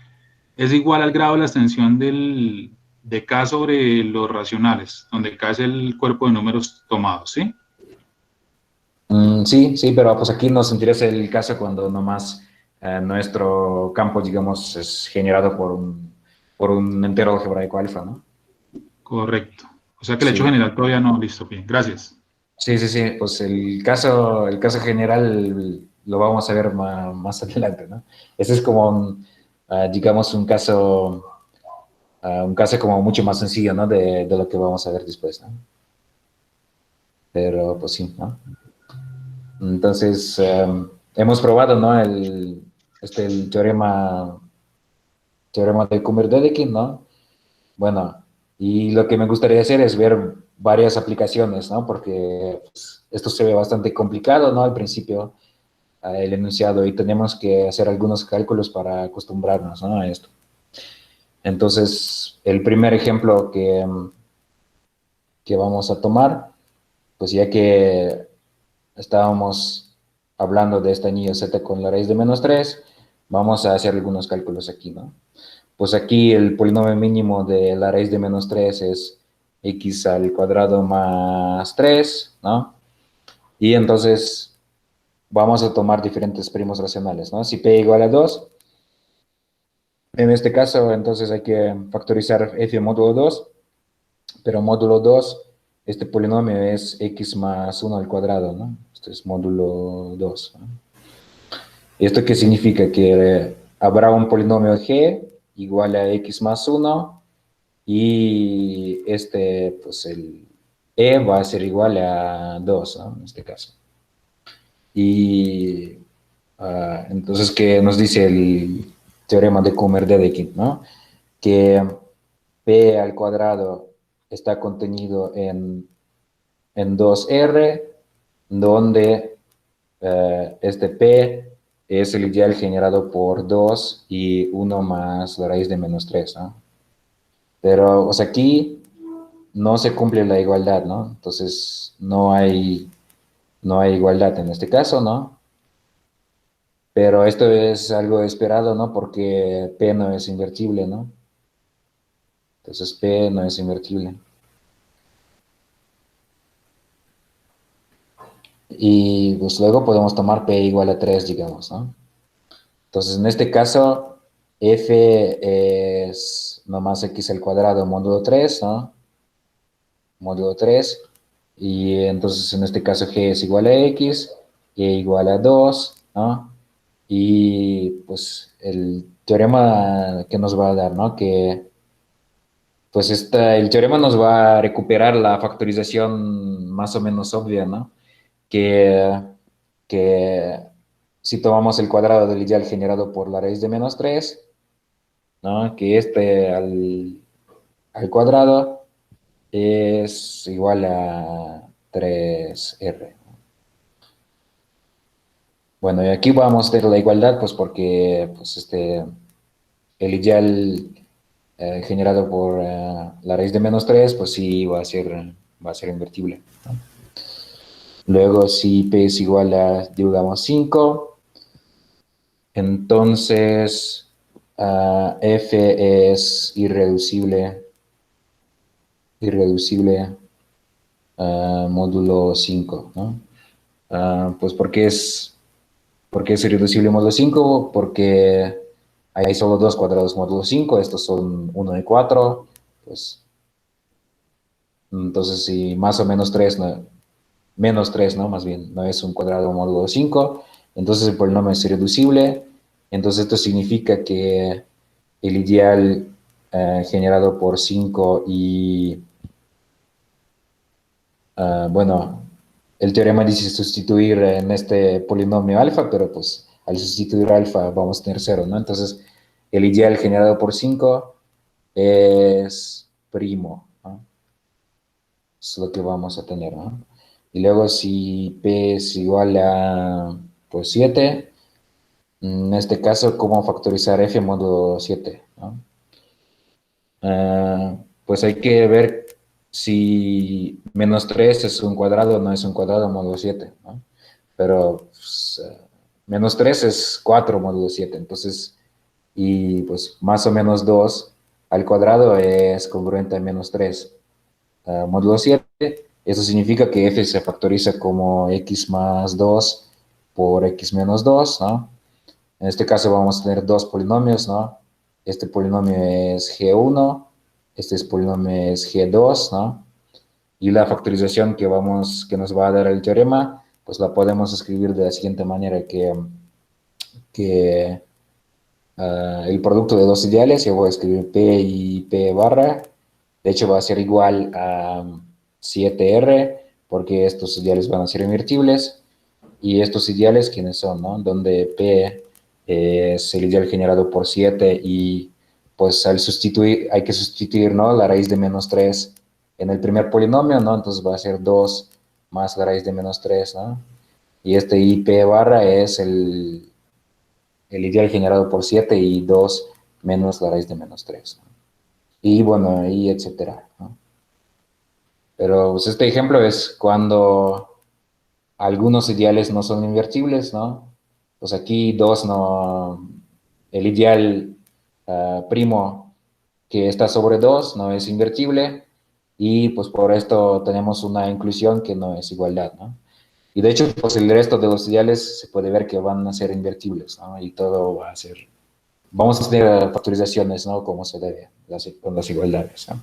es igual al grado de la extensión de K sobre los racionales, donde K es el cuerpo de números tomados, ¿sí? Sí, sí, pero pues aquí nos interesa el caso cuando nomás nuestro campo, digamos, es generado por un entero algebraico alfa, ¿no? Correcto. O sea que el hecho Sí, general todavía no. Listo, bien. Gracias. sí, sí, sí, pues el caso general lo vamos a ver más adelante, ¿no? Ese es como, digamos, un caso como mucho más sencillo, ¿no? De lo que vamos a ver después, ¿no? Pero pues sí, ¿no? Entonces, hemos probado, ¿no? El teorema de Kummer-Dedekind, ¿no? Bueno, y lo que me gustaría hacer es ver varias aplicaciones, ¿no? Porque pues, esto se ve bastante complicado, ¿no? Al principio, el enunciado, y tenemos que hacer algunos cálculos para acostumbrarnos, ¿no? A esto. Entonces, el primer ejemplo que vamos a tomar, pues ya que estábamos hablando de este anillo z con la raíz de -3, Vamos a hacer algunos cálculos aquí, ¿no? Pues aquí el polinomio mínimo de la raíz de menos 3 es x al cuadrado más 3, ¿no? Y entonces vamos a tomar diferentes primos racionales, ¿no? Si p igual a 2, en este caso entonces hay que factorizar f módulo 2, pero módulo 2, este polinomio es x más 1 al cuadrado, ¿no? Esto es módulo 2, ¿no? ¿Esto qué significa? Que habrá un polinomio g igual a x más 1 y pues el e va a ser igual a 2, ¿no? En este caso. Y entonces, ¿qué nos dice el teorema de Kummer-Dedekind, ¿no? Que p al cuadrado está contenido en 2R, donde este P es el ideal generado por 2 y 1 más la raíz de menos 3, ¿no? Pero, o sea, aquí no se cumple la igualdad, ¿no? Entonces, no hay igualdad en este caso, ¿no? Pero esto es algo esperado, ¿no? Porque P no es invertible, ¿no? Entonces, P no es invertible. Y pues luego podemos tomar P igual a 3, digamos, ¿no? Entonces, en este caso, F es nomás X al cuadrado módulo 3, ¿no? Módulo 3. Y entonces, en este caso, G es igual a X, E igual a 2, ¿no? Y pues el teorema que nos va a dar, ¿no? Que pues el teorema nos va a recuperar la factorización más o menos obvia, ¿no? Que, que si tomamos el cuadrado del ideal generado por la raíz de menos 3, ¿no? Que al cuadrado es igual a 3R. Bueno, y aquí vamos a tener la igualdad, pues porque pues el ideal generado por la raíz de menos 3, pues sí va a ser invertible, ¿no? Luego, si P es igual a, digamos, 5, entonces F es irreducible módulo 5, ¿no? Pues ¿por qué es irreducible módulo 5? Porque hay solo dos cuadrados módulo 5, estos son 1 y 4, pues entonces si más o menos 3, menos 3, ¿no? Más bien, no es un cuadrado módulo 5, entonces el polinomio es irreducible, entonces esto significa que el ideal generado por 5 y, bueno, el teorema dice sustituir en este polinomio alfa, pero pues al sustituir alfa vamos a tener 0, ¿no? Entonces el ideal generado por 5 es primo, ¿no? Es lo que vamos a tener, ¿no? Y luego si P es igual a, pues, 7, en este caso, ¿cómo factorizar F módulo 7, ¿no? Pues hay que ver si menos 3 es un cuadrado o no es un cuadrado módulo 7, ¿no? Pero pues, menos 3 es 4 módulo 7, entonces, y pues más o menos 2 al cuadrado es congruente a menos 3 módulo 7. Eso significa que f se factoriza como x más 2 por x menos 2, ¿no? En este caso vamos a tener dos polinomios, ¿no? Este polinomio es g1, este polinomio es g2, ¿no? Y la factorización que nos va a dar el teorema, pues la podemos escribir de la siguiente manera, que el producto de dos ideales, yo voy a escribir P y P barra, de hecho va a ser igual a 7R, porque estos ideales van a ser invertibles, y estos ideales, ¿quiénes son, no? Donde P es el ideal generado por 7 y pues hay que sustituir, ¿no? La raíz de menos 3 en el primer polinomio, ¿no? Entonces va a ser 2 más la raíz de menos 3, ¿no? Y este IP barra es el ideal generado por 7 y 2 menos la raíz de menos 3, ¿no? Y bueno, y etcétera, ¿no? Pero pues, este ejemplo es cuando algunos ideales no son invertibles, ¿no? Pues aquí 2 el ideal primo que está sobre 2 no es invertible y pues por esto tenemos una inclusión que no es igualdad, ¿no? Y de hecho, pues el resto de los ideales se puede ver que van a ser invertibles, ¿no? Y todo va a ser, vamos a tener factorizaciones, ¿no? Como se debe, con las igualdades, ¿no?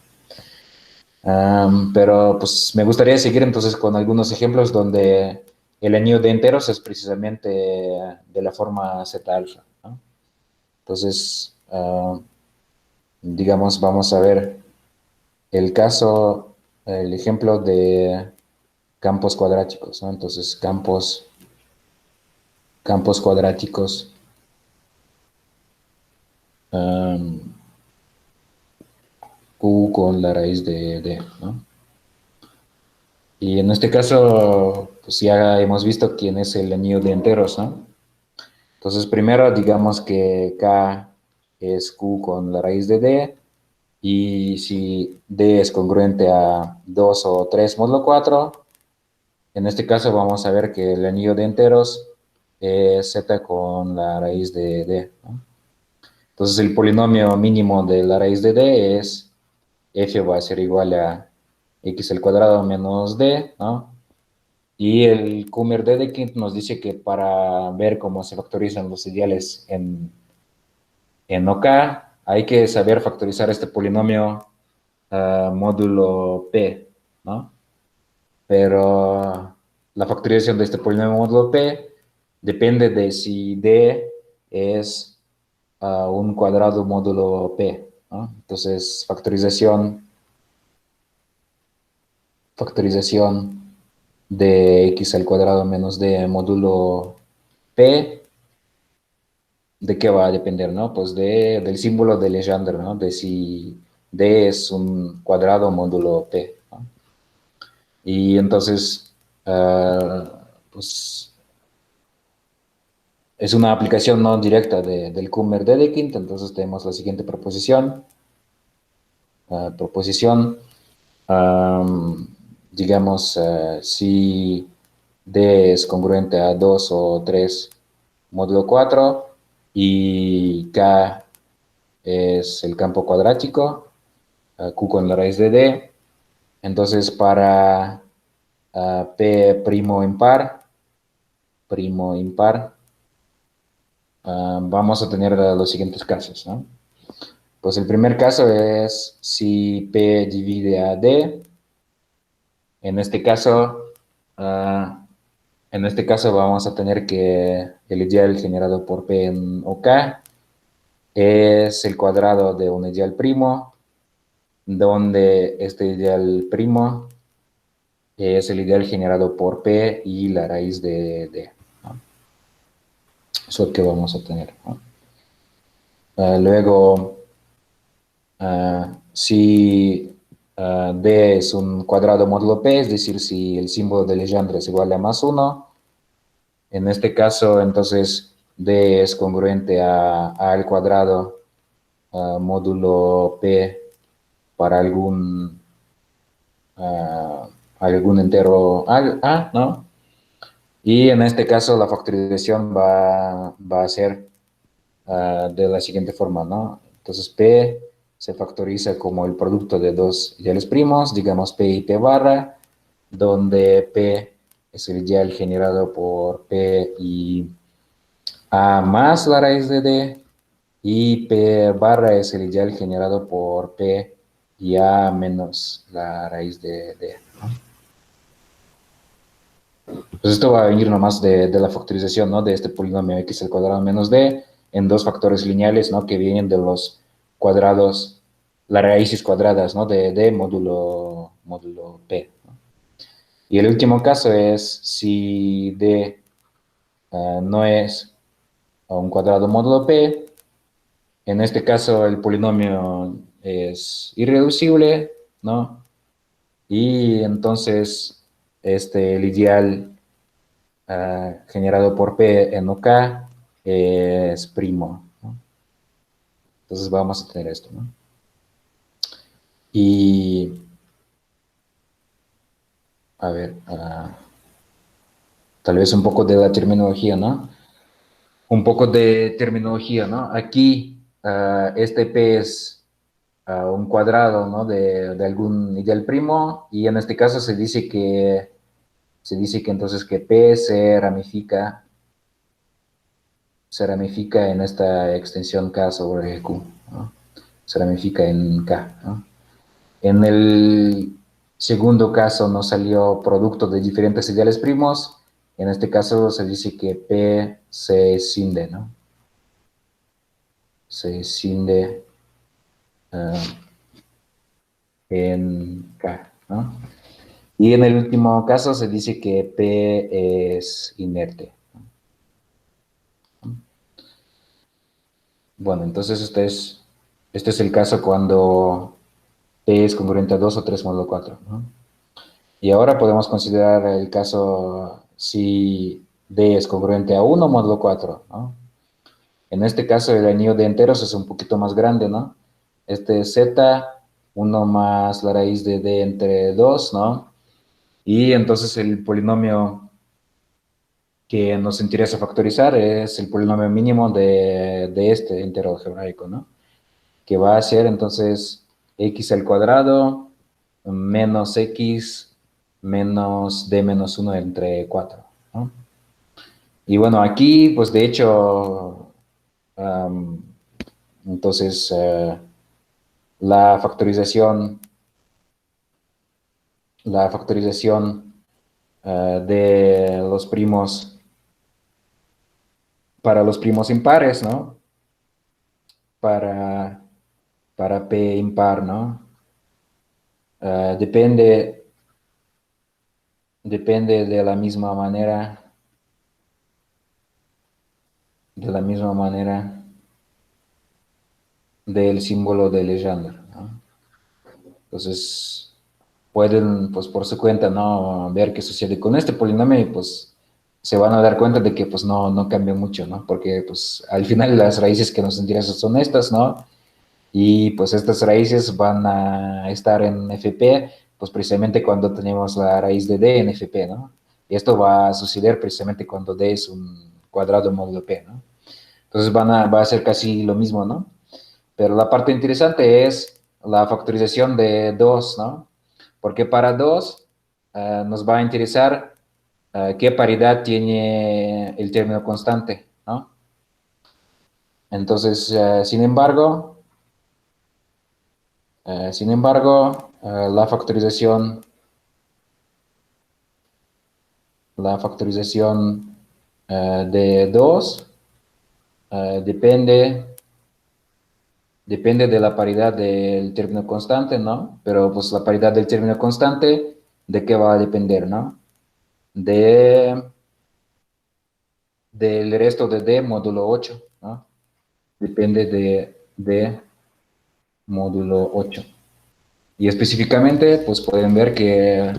Pero pues me gustaría seguir entonces con algunos ejemplos donde el anillo de enteros es precisamente de la forma Z alfa, ¿no? Entonces, digamos, vamos a ver el caso, el ejemplo de campos cuadráticos, ¿no? Entonces, campos cuadráticos. um, Q con la raíz de D, ¿no? Y en este caso, pues ya hemos visto quién es el anillo de enteros, ¿no? Entonces, primero digamos que K es Q con la raíz de D, y si D es congruente a 2 o 3 módulo 4, en este caso vamos a ver que el anillo de enteros es Z con la raíz de D, ¿no? Entonces, el polinomio mínimo de la raíz de D es F va a ser igual a X al cuadrado menos D, ¿no? Y el Kummer Dedekind nos dice que para ver cómo se factorizan los ideales en OK, hay que saber factorizar este polinomio módulo P, ¿no? Pero la factorización de este polinomio módulo P depende de si D es un cuadrado módulo P, ¿no? Entonces, factorización de X al cuadrado menos D módulo P, ¿de qué va a depender, no? Pues del símbolo de Legendre, ¿no? De si D es un cuadrado módulo P, ¿no? Y entonces, pues, es una aplicación no directa del Kummer-Dedekind, entonces tenemos la siguiente proposición. Proposición, digamos, si D es congruente a 2 o 3 módulo 4 y K es el campo cuadrático, Q con la raíz de D. Entonces, para P primo impar, vamos a tener los siguientes casos, ¿no? Pues el primer caso es si P divide a D. En este caso, ah, vamos a tener que el ideal generado por P en OK es el cuadrado de un ideal primo, donde este ideal primo es el ideal generado por P y la raíz de D, ¿no? Eso es lo que vamos a tener, ¿no? Luego, si D es un cuadrado módulo P, es decir, si el símbolo de Legendre es igual a +1, en este caso, entonces, D es congruente a al cuadrado módulo P para algún entero A, ¿no? Y en este caso la factorización va a ser de la siguiente forma, ¿no? Entonces P se factoriza como el producto de dos ideales primos, digamos P y P barra, donde P es el ideal generado por P y A más la raíz de D, y P barra es el ideal generado por P y A menos la raíz de D, ¿no? Pues esto va a venir nomás de la factorización, ¿no? De este polinomio X al cuadrado menos D en dos factores lineales, ¿no? Que vienen de los cuadrados, las raíces cuadradas, ¿no? De D módulo P, ¿no? Y el último caso es si D no es un cuadrado módulo P. En este caso el polinomio es irreducible, ¿no? Y entonces el ideal generado por P en OK es primo, ¿no? Entonces vamos a tener esto, ¿no? Y, a ver, tal vez un poco de la terminología, ¿no? un poco de terminología, ¿no? Aquí, este P es un cuadrado, ¿no? De algún ideal primo, y en este caso se dice que entonces que P se ramifica en esta extensión K sobre Q, ¿no? Se ramifica en K, ¿no? En el segundo caso nos salió producto de diferentes ideales primos. En este caso se dice que P se escinde, ¿no? Se escinde en K, ¿no? Y en el último caso se dice que P es inerte. Bueno, entonces este es el caso cuando P es congruente a 2 o 3 módulo 4, ¿no? Y ahora podemos considerar el caso si D es congruente a 1 módulo 4, ¿no? En este caso el anillo de enteros es un poquito más grande, ¿no? Este es Z, 1 más la raíz de D entre 2, ¿no? Y entonces el polinomio que nos interesa factorizar es el polinomio mínimo de este entero algebraico, ¿no? Que va a ser entonces x al cuadrado menos x menos d menos 1 entre 4, ¿no? Y bueno, aquí, pues de hecho, entonces la factorización, de los primos para los primos impares, ¿no? Para P impar, ¿no? Depende de la misma manera, del símbolo de Legendre, ¿no? Entonces, pueden, pues por su cuenta, ¿no? Ver qué sucede con este polinomio y pues se van a dar cuenta de que pues no cambia mucho, ¿no? Porque pues al final las raíces que nos interesan son estas, ¿no? Y pues estas raíces van a estar en FP, pues precisamente cuando tenemos la raíz de D en FP, ¿no? Y esto va a suceder precisamente cuando D es un cuadrado módulo P, ¿no? Entonces va a ser casi lo mismo, ¿no? Pero la parte interesante es la factorización de 2, ¿no? Porque para 2 nos va a interesar qué paridad tiene el término constante, ¿no? Entonces, la factorización de 2 depende de la paridad del término constante, ¿no? Pero pues la paridad del término constante, ¿de qué va a depender, no? Del resto de D módulo 8, ¿no? Depende de D módulo 8. Y específicamente, pues pueden ver que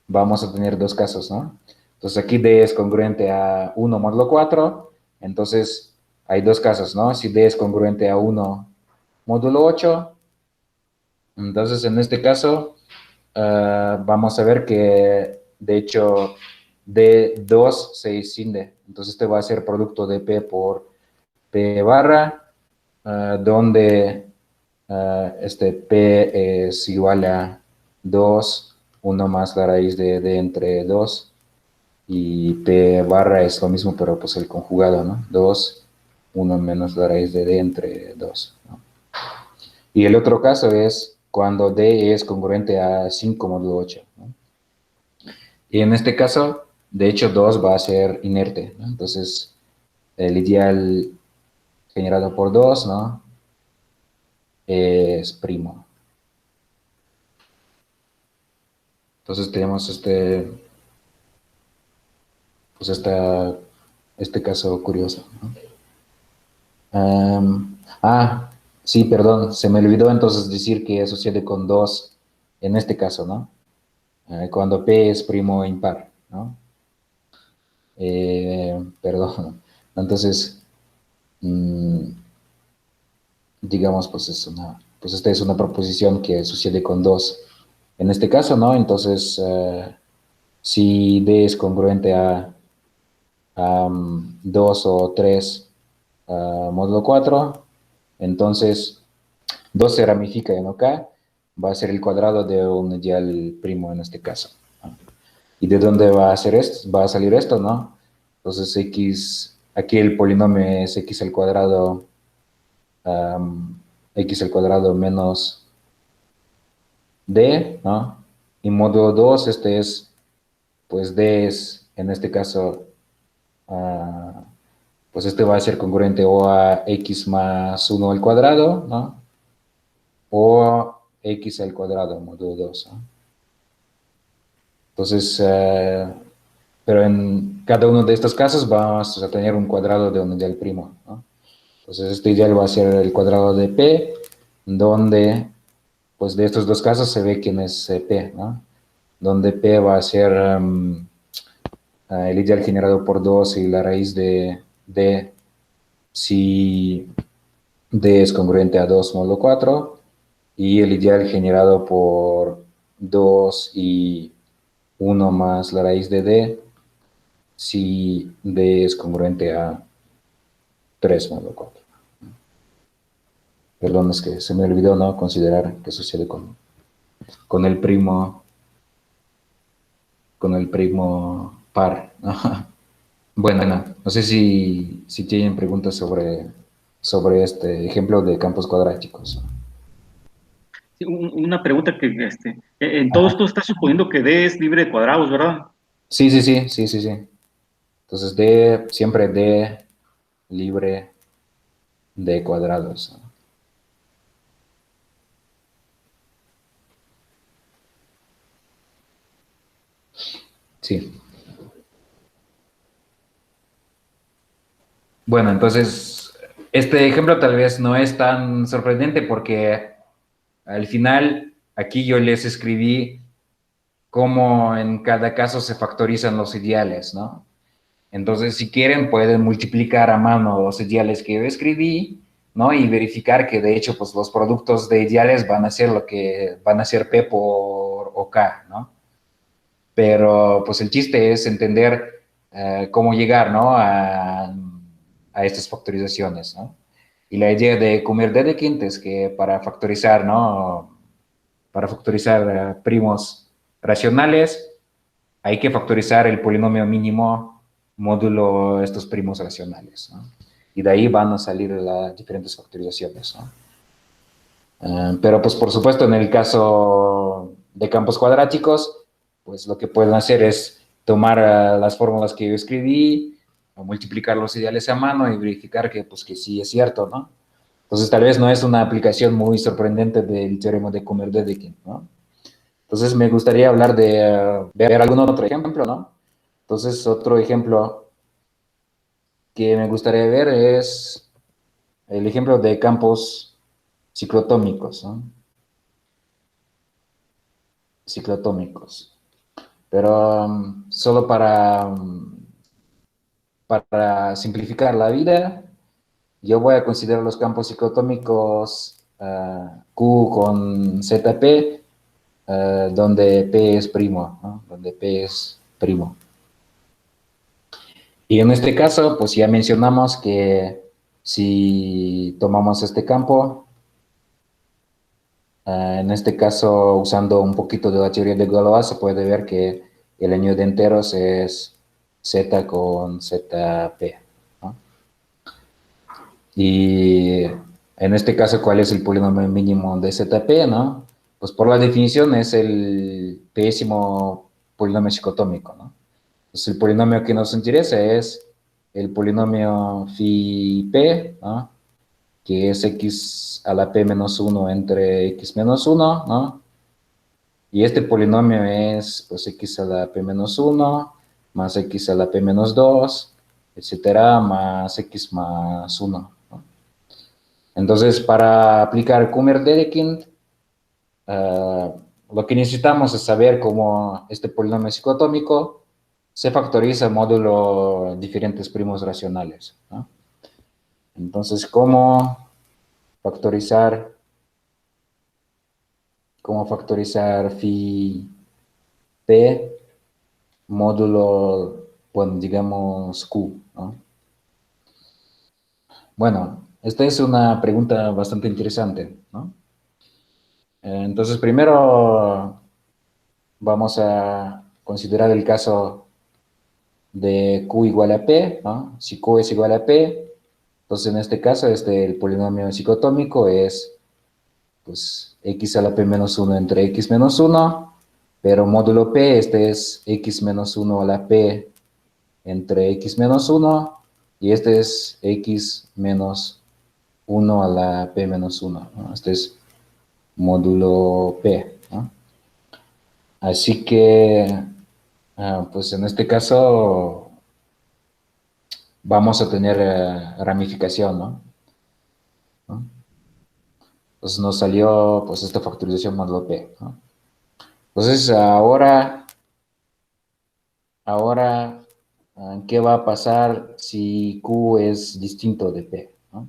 vamos a tener dos casos, ¿no? Entonces aquí D es congruente a 1 módulo 4, entonces hay dos casos, ¿no? Si D es congruente a 1 módulo 8, entonces en este caso vamos a ver que de hecho D2 se escinde, entonces este va a ser producto de P por P barra, donde este P es igual a 2, 1 más la raíz de D entre 2, y P barra es lo mismo, pero pues el conjugado, ¿no? 2, 1 menos la raíz de D entre 2, ¿no? Y el otro caso es cuando D es congruente a 5 módulo 8, ¿no? Y en este caso, de hecho, 2 va a ser inerte, ¿no? Entonces, el ideal generado por 2, ¿no? Es primo. Entonces tenemos pues este caso curioso, ¿no? Sí, perdón, se me olvidó entonces decir que sucede con 2 en este caso, ¿no? Cuando P es primo impar, ¿no? Perdón. Entonces, digamos, pues esta es una proposición que sucede con 2 en este caso, ¿no? Entonces, si D es congruente a 2 o 3 módulo 4. Entonces, 2 se ramifica en OK, va a ser el cuadrado de un ideal primo en este caso, ¿no? ¿Y de dónde va a ser esto? Va a salir esto, ¿no? Entonces, aquí el polinomio es x al cuadrado, x al cuadrado menos d, ¿no? Y módulo 2, este es, pues d es, en este caso, pues este va a ser congruente o a x más 1 al cuadrado, ¿no? O x al cuadrado, módulo 2, ¿no? Entonces, pero en cada uno de estos casos vamos a tener un cuadrado de un ideal primo, ¿no? Entonces, este ideal va a ser el cuadrado de P, donde, pues de estos dos casos se ve quién es P, ¿no? Donde P va a ser el ideal generado por 2 y la raíz de D si D es congruente a 2 módulo 4, y el ideal generado por 2 y 1 más la raíz de D si D es congruente a 3 módulo 4. Perdón, es que se me olvidó no considerar qué sucede con el primo par, ¿no? Bueno, no sé si tienen preguntas sobre este ejemplo de campos cuadráticos. Sí, una pregunta que, en todo Ajá. esto está suponiendo que D es libre de cuadrados, ¿verdad? Sí. Entonces, siempre D libre de cuadrados, ¿no? Sí. Bueno, entonces, este ejemplo tal vez no es tan sorprendente porque al final aquí yo les escribí cómo en cada caso se factorizan los ideales, ¿no? Entonces, si quieren, pueden multiplicar a mano los ideales que yo escribí, ¿no? Y verificar que de hecho, pues los productos de ideales van a ser lo que van a ser P por OK, ¿no? Pero pues el chiste es entender cómo llegar, ¿no? A estas factorizaciones, ¿no? Y la idea de Comer-Dedekind es que para factorizar, ¿no? Para factorizar primos racionales, hay que factorizar el polinomio mínimo módulo estos primos racionales, ¿no? Y de ahí van a salir las diferentes factorizaciones, ¿no? Pero pues por supuesto en el caso de campos cuadráticos, pues lo que pueden hacer es tomar las fórmulas que yo escribí, multiplicar los ideales a mano y verificar que pues que sí es cierto, ¿no? Entonces tal vez no es una aplicación muy sorprendente del teorema de Comer-Dedekind, ¿no? Entonces me gustaría hablar de ver algún otro ejemplo, ¿no? Entonces otro ejemplo que me gustaría ver es el ejemplo de campos ciclotómicos, ¿no? Ciclotómicos. Pero solo para simplificar la vida, yo voy a considerar los campos ciclotómicos Q con ZP, donde P es primo, ¿no? Donde P es primo. Y en este caso, pues ya mencionamos que si tomamos este campo, en este caso, usando un poquito de la teoría de Galois, se puede ver que el año de enteros es Z con ZP, ¿no? Y en este caso, ¿cuál es el polinomio mínimo de ZP, no? Pues por la definición es el pésimo polinomio psicotómico, ¿no? Entonces el polinomio que nos interesa es el polinomio phi p, ¿no? Que es x a la p menos 1 entre x menos 1, ¿no? Y este polinomio es pues x a la p menos 1 más x a la p menos 2, etcétera, más x más 1, ¿no? Entonces, para aplicar Kummer-Dedekind, lo que necesitamos es saber cómo este polinomio ciclotómico se factoriza módulo diferentes primos racionales, ¿no? Entonces, factorizar, cómo factorizar phi p módulo, bueno, digamos Q, ¿no? Bueno, esta es una pregunta bastante interesante, ¿no? Entonces, primero vamos a considerar el caso de Q igual a P, ¿no? Si Q es igual a P, entonces en este caso el polinomio dicotómico es pues x a la p menos 1 entre x menos 1, pero módulo p, este es x menos 1 a la p entre x menos 1, y este es x menos 1 a la p menos 1, ¿no? Este es módulo p, ¿no? Así que, pues en este caso vamos a tener ramificación, ¿no? Entonces nos salió pues esta factorización módulo p, ¿no? Entonces ahora, ¿qué va a pasar si Q es distinto de P, ¿no?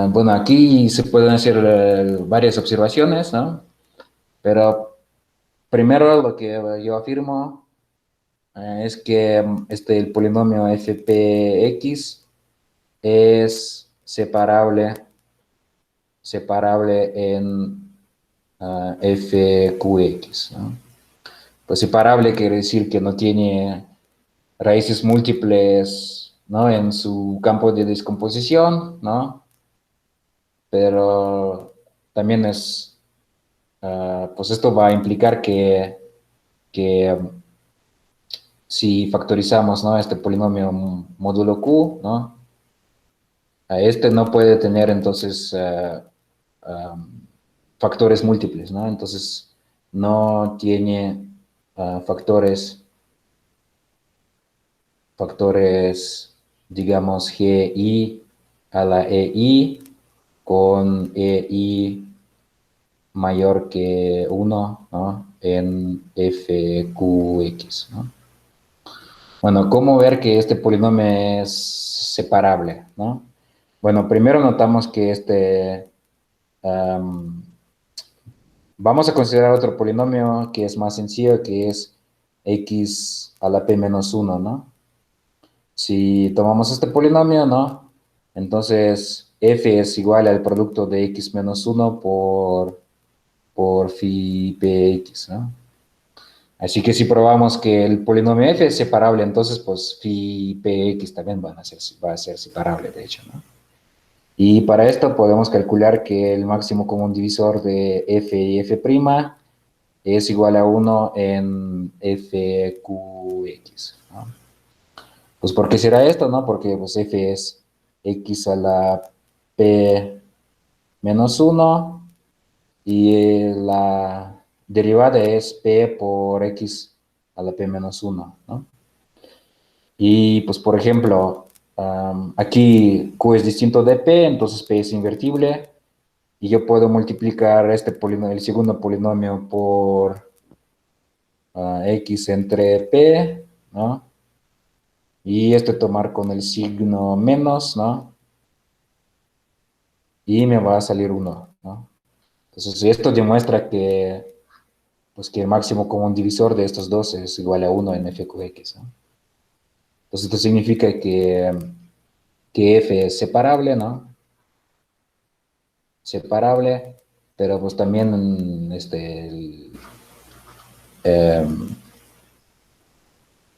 Bueno, aquí se pueden hacer varias observaciones, ¿no? Pero primero lo que yo afirmo es que el polinomio fpx es separable en fqx, ¿no? Pues separable quiere decir que no tiene raíces múltiples, ¿no? En su campo de descomposición, ¿no? Pero también pues esto va a implicar que si factorizamos, ¿no? Este polinomio módulo Q, ¿no? Este no puede tener entonces factores múltiples, ¿no? Entonces no tiene factores, digamos, GI a la EI con EI mayor que 1, ¿no? En FQX, ¿no? Bueno, ¿cómo ver que este polinomio es separable, ¿no? Bueno, primero notamos que vamos a considerar otro polinomio que es más sencillo, que es x a la p menos 1, ¿no? Si tomamos este polinomio, ¿no? Entonces, f es igual al producto de x menos 1 por phi px, ¿no? Así que si probamos que el polinomio f es separable, entonces, pues, phi px también va a ser separable, de hecho, ¿no? Y para esto podemos calcular que el máximo común divisor de f y f' es igual a 1 en fqx, ¿no? Pues, ¿por qué será esto, no? Porque pues f es x a la p menos 1 y la derivada es p por x a la p menos 1, ¿no? Y pues, por ejemplo, aquí q es distinto de p, entonces p es invertible, y yo puedo multiplicar este polinomio, el segundo polinomio por x entre p, ¿no? Y tomar con el signo menos, ¿no? Y me va a salir 1, ¿no? Entonces, esto demuestra pues, que el máximo común divisor de estos dos es igual a 1 en fqx, ¿no? Entonces, esto significa que f es separable, ¿no? Separable, pero pues también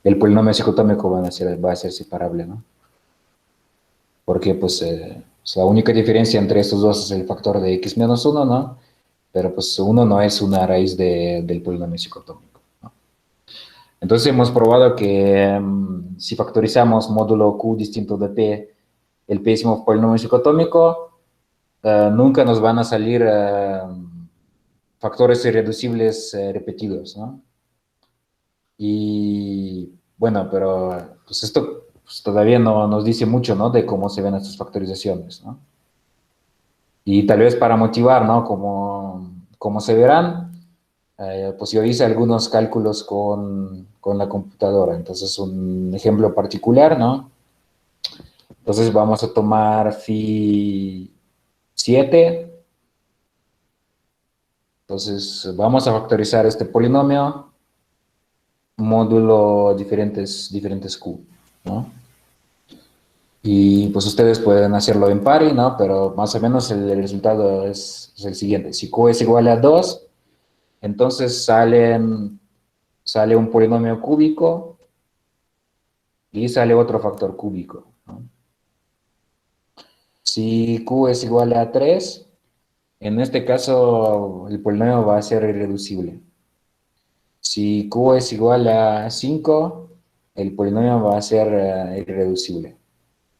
el polinomio dicotómico va a ser separable, ¿no? Porque pues la única diferencia entre estos dos es el factor de x menos 1, ¿no? Pero pues 1 no es una raíz del polinomio dicotómico, ¿no? Entonces hemos probado que si factorizamos módulo q distinto de p, el pésimo polinomio dicotómico, nunca nos van a salir factores irreducibles repetidos, ¿no? Y bueno, pero pues esto pues, todavía no nos dice mucho, ¿no? De cómo se ven estas factorizaciones, ¿no? Y tal vez para motivar, ¿no? Como se verán, pues yo hice algunos cálculos con la computadora. Entonces, un ejemplo particular, ¿no? Entonces, vamos a tomar phi 7. Entonces, vamos a factorizar este polinomio módulo diferentes q, ¿no? Y pues ustedes pueden hacerlo en pari, ¿no? Pero más o menos el resultado es el siguiente. Si Q es igual a 2, entonces sale un polinomio cúbico y sale otro factor cúbico, ¿no? Si Q es igual a 3, en este caso el polinomio va a ser irreducible. Si Q es igual a 5, el polinomio va a ser irreducible.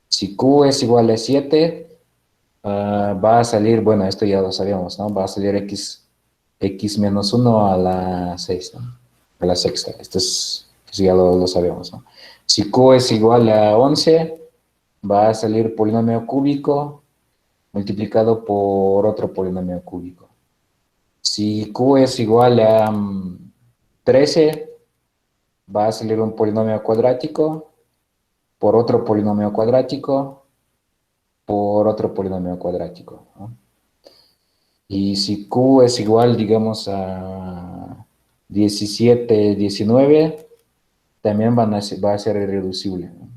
Si Q es igual a 7, va a salir, bueno, esto ya lo sabíamos, ¿no? Va a salir x menos 1 a la 6, ¿no? A la sexta. Esto ya lo sabemos, ¿no? Si Q es igual a 11, va a salir polinomio cúbico multiplicado por otro polinomio cúbico. Si Q es igual a 13, va a salir un polinomio cuadrático por otro polinomio cuadrático por otro polinomio cuadrático, ¿no? Y si Q es igual, digamos, a 17, 19, también va a ser irreducible, ¿no?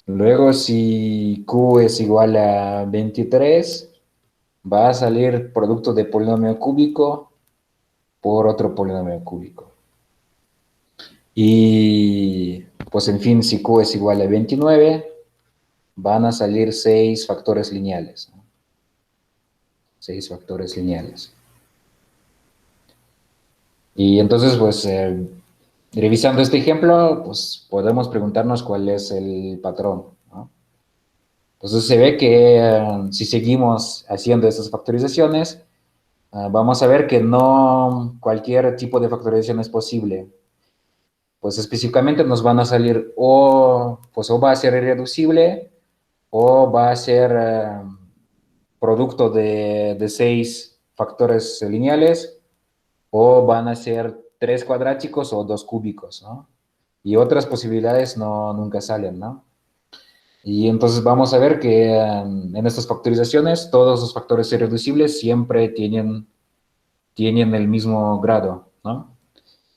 Luego, si Q es igual a 23, va a salir producto de polinomio cúbico por otro polinomio cúbico. Y, pues, en fin, si Q es igual a 29, van a salir 6 factores lineales, ¿no? 6 factores lineales. Y entonces, pues, revisando este ejemplo, pues podemos preguntarnos cuál es el patrón, ¿no? Entonces se ve que si seguimos haciendo estas factorizaciones, vamos a ver que no cualquier tipo de factorización es posible. Pues específicamente nos van a salir pues, o va a ser irreducible o va a ser producto de 6 factores lineales, o van a ser 3 cuadráticos o 2 cúbicos, ¿no? Y otras posibilidades nunca salen, ¿no? Y entonces vamos a ver que en estas factorizaciones todos los factores irreducibles siempre tienen el mismo grado, ¿no?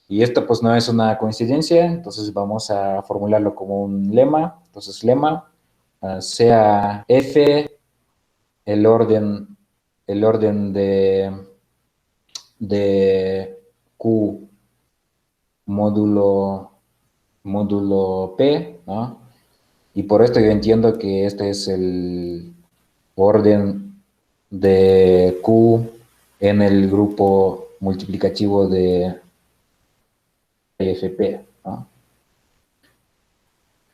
Y esto pues no es una coincidencia, entonces vamos a formularlo como un lema. Entonces lema, sea f el orden de q módulo P, ¿no? Y por esto yo entiendo que este es el orden de Q en el grupo multiplicativo de FP, ¿no?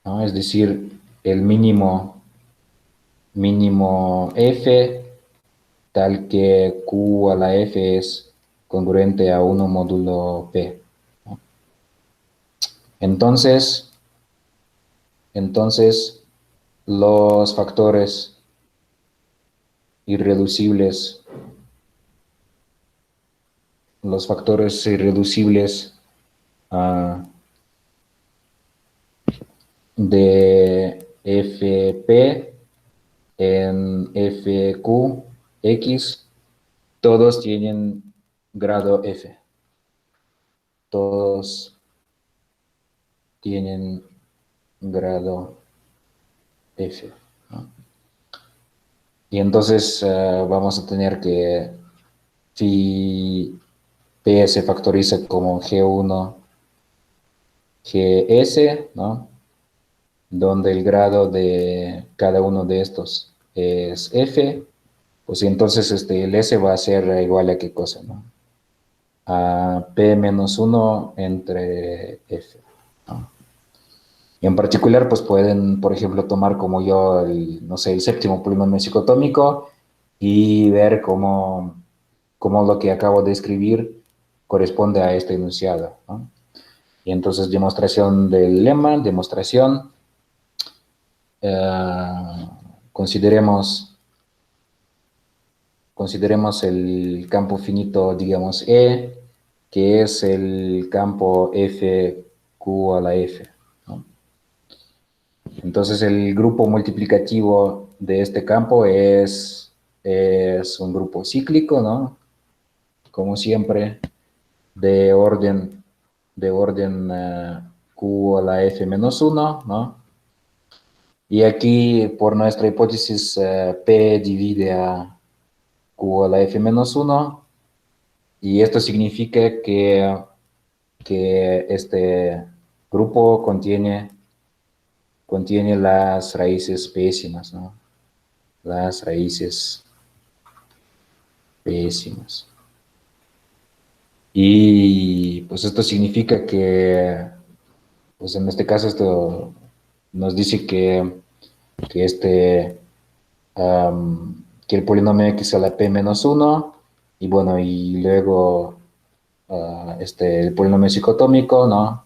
¿No? Es decir, el mínimo F, tal que Q a la F es congruente a 1 módulo P, ¿no? Entonces, los factores irreducibles, uh, de FP en FQX, todos tienen grado F. Todos tienen grado F, ¿no? Y entonces vamos a tener que, si P se factoriza como G1, GS, ¿no? Donde el grado de cada uno de estos es F, pues entonces el S va a ser igual a qué cosa, ¿no? A P menos 1 entre F, ¿no? Y en particular, pues pueden, por ejemplo, tomar como yo, no sé, el séptimo polinomio psicotómico y ver cómo lo que acabo de escribir corresponde a este enunciado, ¿no? Y entonces, demostración del lema, demostración. Consideremos el campo finito, digamos, E, que es el campo FQ a la F, ¿no? Entonces, el grupo multiplicativo de este campo es un grupo cíclico, ¿no? Como siempre, de orden Q a la F menos 1, ¿no? Y aquí, por nuestra hipótesis, P divide a Q a la F menos 1, y esto significa que este grupo contiene las raíces pésimas, ¿no? Las raíces pésimas. Y pues esto significa que, pues en este caso, esto nos dice que que el polinomio x a la p menos 1, y bueno, y luego el polinomio psicotómico, ¿no?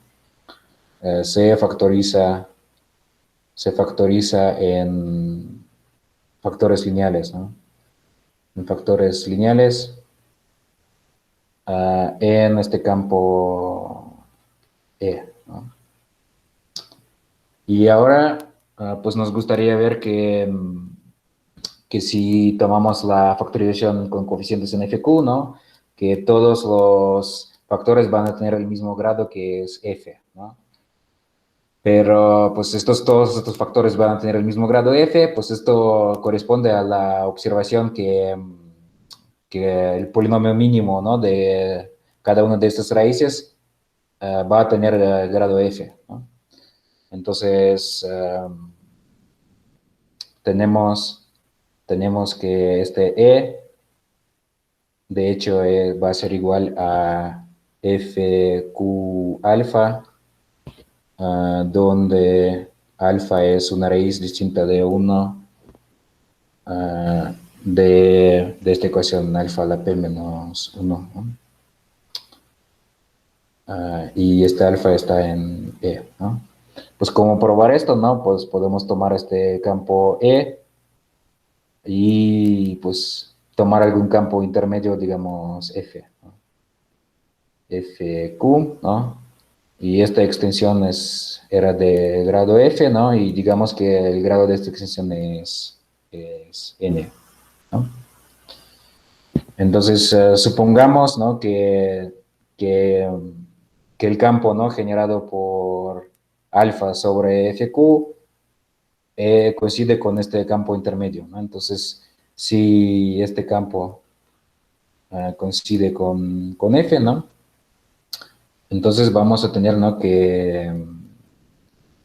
Se factoriza en factores lineales, ¿no? En factores lineales en este campo E, ¿no? Y ahora, pues nos gustaría ver que si tomamos la factorización con coeficientes en FQ, ¿no? Que todos los factores van a tener el mismo grado, que es F, ¿no? Pero pues todos estos factores van a tener el mismo grado F, pues esto corresponde a la observación que el polinomio mínimo, ¿no? De cada una de estas raíces va a tener grado F, ¿no? Entonces, tenemos que este E, de hecho, va a ser igual a FQ alfa, donde alfa es una raíz distinta de 1 de esta ecuación alfa a la p menos 1, ¿no? Y este alfa está en E, ¿no? Pues como probar esto, ¿no? Pues podemos tomar este campo E y pues tomar algún campo intermedio, digamos F, ¿no? FQ, ¿no? Y esta extensión era de grado F, ¿no? Y digamos que el grado de esta extensión es N, ¿no? Entonces, supongamos, ¿no? que el campo, ¿no? Generado por alfa sobre FQ coincide con este campo intermedio, ¿no? Entonces, si este campo coincide con F, ¿no? Entonces vamos a tener, ¿no? que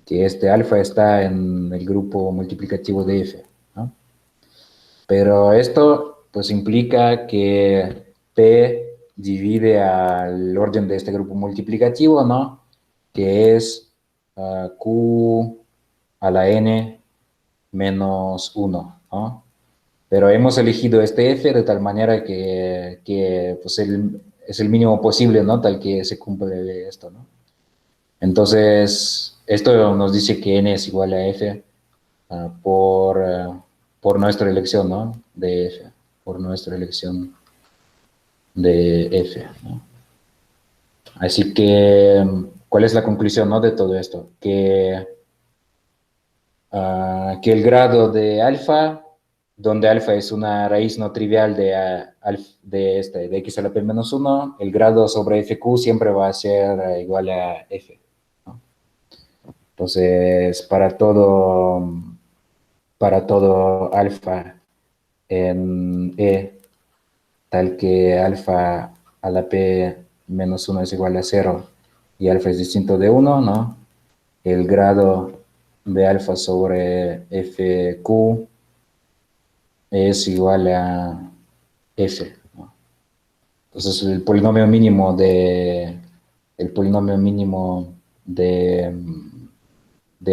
este alfa está en el grupo multiplicativo de F, ¿no? Pero esto pues implica que P divide al orden de este grupo multiplicativo, ¿no? Que es Q a la n menos 1, ¿no? Pero hemos elegido este F de tal manera que pues es el mínimo posible, ¿no? Tal que se cumple esto, ¿no? Entonces, esto nos dice que n es igual a f por nuestra elección, ¿no? De f, por nuestra elección de f, ¿no? Así que, ¿cuál es la conclusión, ¿no? De todo esto? Que el grado de alfa, donde alfa es una raíz no trivial de x a la p menos 1, el grado sobre fq siempre va a ser igual a f, ¿no? Entonces, para todo alfa en E, tal que alfa a la p menos 1 es igual a 0 y alfa es distinto de 1, ¿no? El grado de alfa sobre fq es igual a f, ¿no? Entonces, el polinomio mínimo de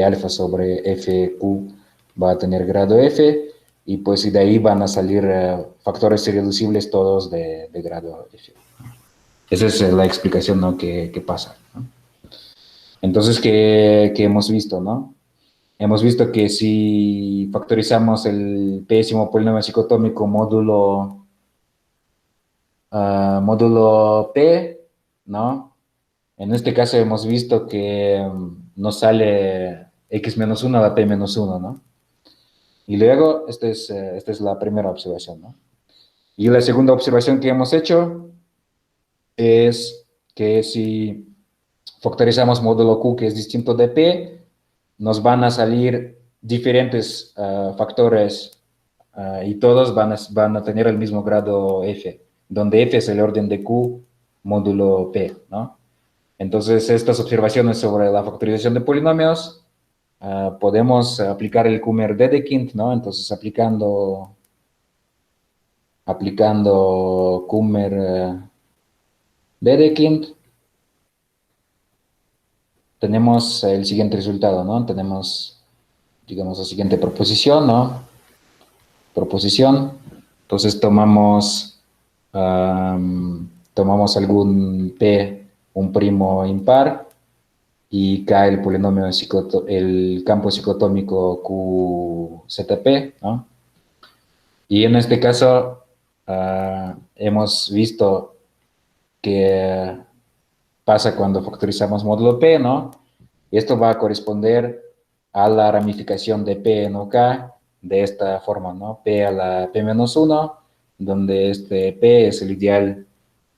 alfa sobre fq va a tener grado f, y pues y de ahí van a salir factores irreducibles todos de grado f. Esa es la explicación, ¿no? que pasa, ¿no? Entonces, ¿qué hemos visto, no? Hemos visto que si factorizamos el pésimo polinomio psicotómico módulo P, ¿no? En este caso hemos visto que nos sale x menos 1 a la p menos 1, ¿no? Y luego, esta es la primera observación, ¿no? Y la segunda observación que hemos hecho es que si factorizamos módulo Q, que es distinto de P, nos van a salir diferentes factores y todos van a tener el mismo grado f, donde f es el orden de q módulo p, ¿no? Entonces, estas observaciones sobre la factorización de polinomios, podemos aplicar el Kummer-Dedekind, ¿no? Entonces, aplicando Kummer-Dedekind, tenemos el siguiente resultado, ¿no? Tenemos, digamos, la siguiente proposición, ¿no? Proposición. Entonces, tomamos algún p, un primo impar, y K el polinomio, el campo ciclotómico QZP, ¿no? Y en este caso hemos visto que pasa cuando factorizamos módulo P, ¿no? Y esto va a corresponder a la ramificación de P en OK de esta forma, ¿no? P a la P-1, donde este P es el ideal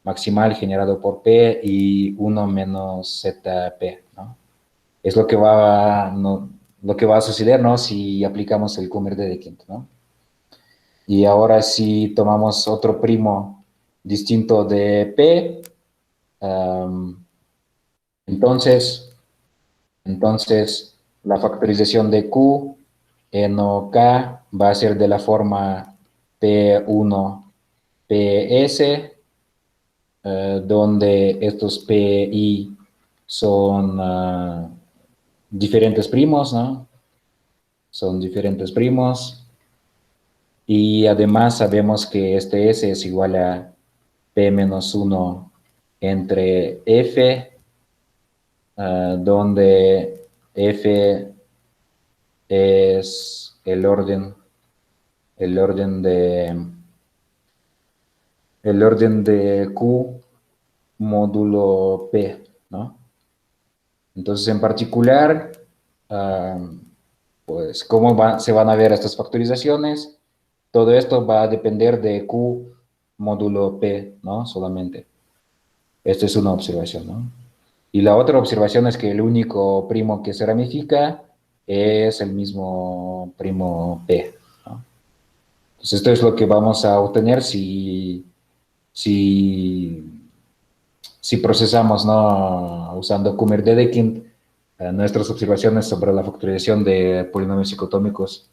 maximal generado por P y 1 menos ZP, ¿no? Es lo que va a suceder, ¿no? Si aplicamos el Kummer-Dedekind, ¿no? Y ahora si tomamos otro primo distinto de P, entonces la factorización de Q en OK va a ser de la forma P1 PS, donde estos PI son diferentes primos, ¿no? Son diferentes primos. Y además sabemos que este S es igual a P-1 entre F, donde F es el orden de Q módulo P, ¿no? Entonces, en particular, pues, ¿cómo se van a ver estas factorizaciones? Todo esto va a depender de Q módulo P, ¿no? Solamente. Esta es una observación, ¿no? Y la otra observación es que el único primo que se ramifica es el mismo primo P, ¿no? Entonces, esto es lo que vamos a obtener si procesamos, ¿no? Usando Kummer-Dedekind nuestras observaciones sobre la factorización de polinomios psicotómicos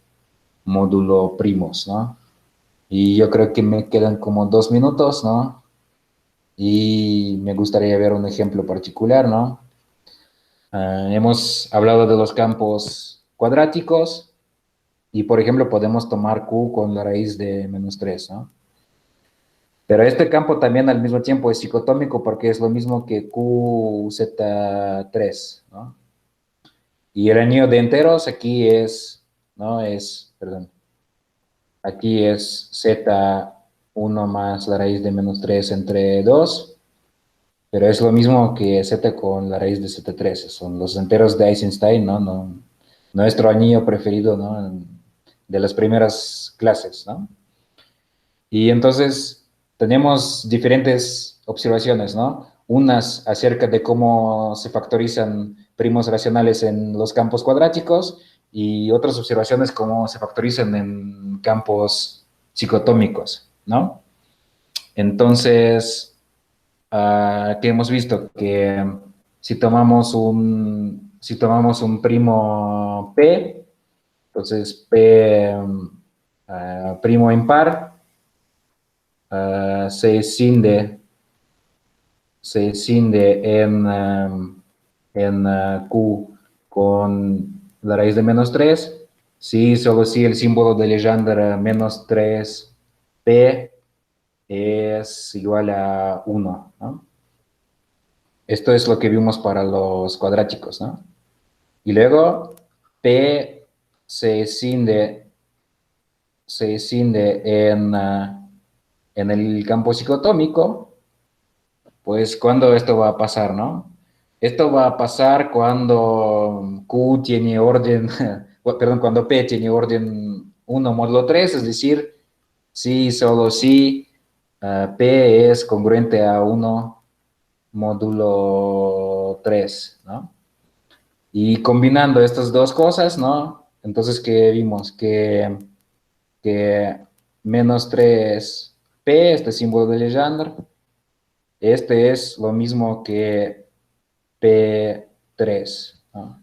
módulo primos, ¿no? Y yo creo que me quedan como 2 minutos, ¿no? Y me gustaría ver un ejemplo particular, ¿no? Hemos hablado de los campos cuadráticos y, por ejemplo, podemos tomar Q con la raíz de -3, ¿no? Pero este campo también al mismo tiempo es psicotómico porque es lo mismo que QZ3, ¿no? Y el anillo de enteros aquí es, ¿no? Perdón, aquí es Z1 más la raíz de -3 entre 2, pero es lo mismo que Z con la raíz de Z3, son los enteros de Eisenstein, ¿no? Nuestro anillo preferido, ¿no? De las primeras clases, ¿no? Y entonces tenemos diferentes observaciones, ¿no? Unas acerca de cómo se factorizan primos racionales en los campos cuadráticos y otras observaciones cómo se factorizan en campos psicotómicos, ¿no? Entonces, ¿qué hemos visto? Que si tomamos un primo P, entonces P primo impar, se escinde en Q con la raíz de -3, si solo si el símbolo de Legendre -3P es igual a 1, ¿no? Esto es lo que vimos para los cuadráticos, ¿no? Y luego P se escinde en el campo psicotómico. Pues, ¿cuándo esto va a pasar, no? Esto va a pasar cuando Q tiene orden, perdón, cuando P tiene orden 1 módulo 3, es decir, si solo si P es congruente a 1 módulo 3, ¿no? Y combinando estas dos cosas, ¿no? Entonces, ¿qué vimos? Que menos 3p, este símbolo de Legendre, este es lo mismo que P3, ¿no?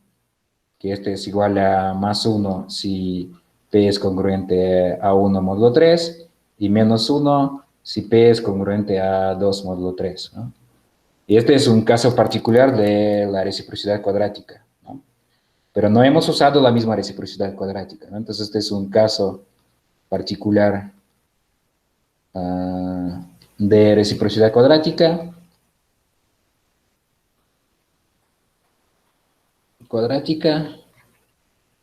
Que este es igual a más 1 si P es congruente a 1 módulo 3 y menos 1 si P es congruente a 2 módulo 3, ¿no? Y este es un caso particular de la reciprocidad cuadrática, ¿no? Pero no hemos usado la misma reciprocidad cuadrática, ¿no? Entonces este es un caso particular de reciprocidad cuadrática.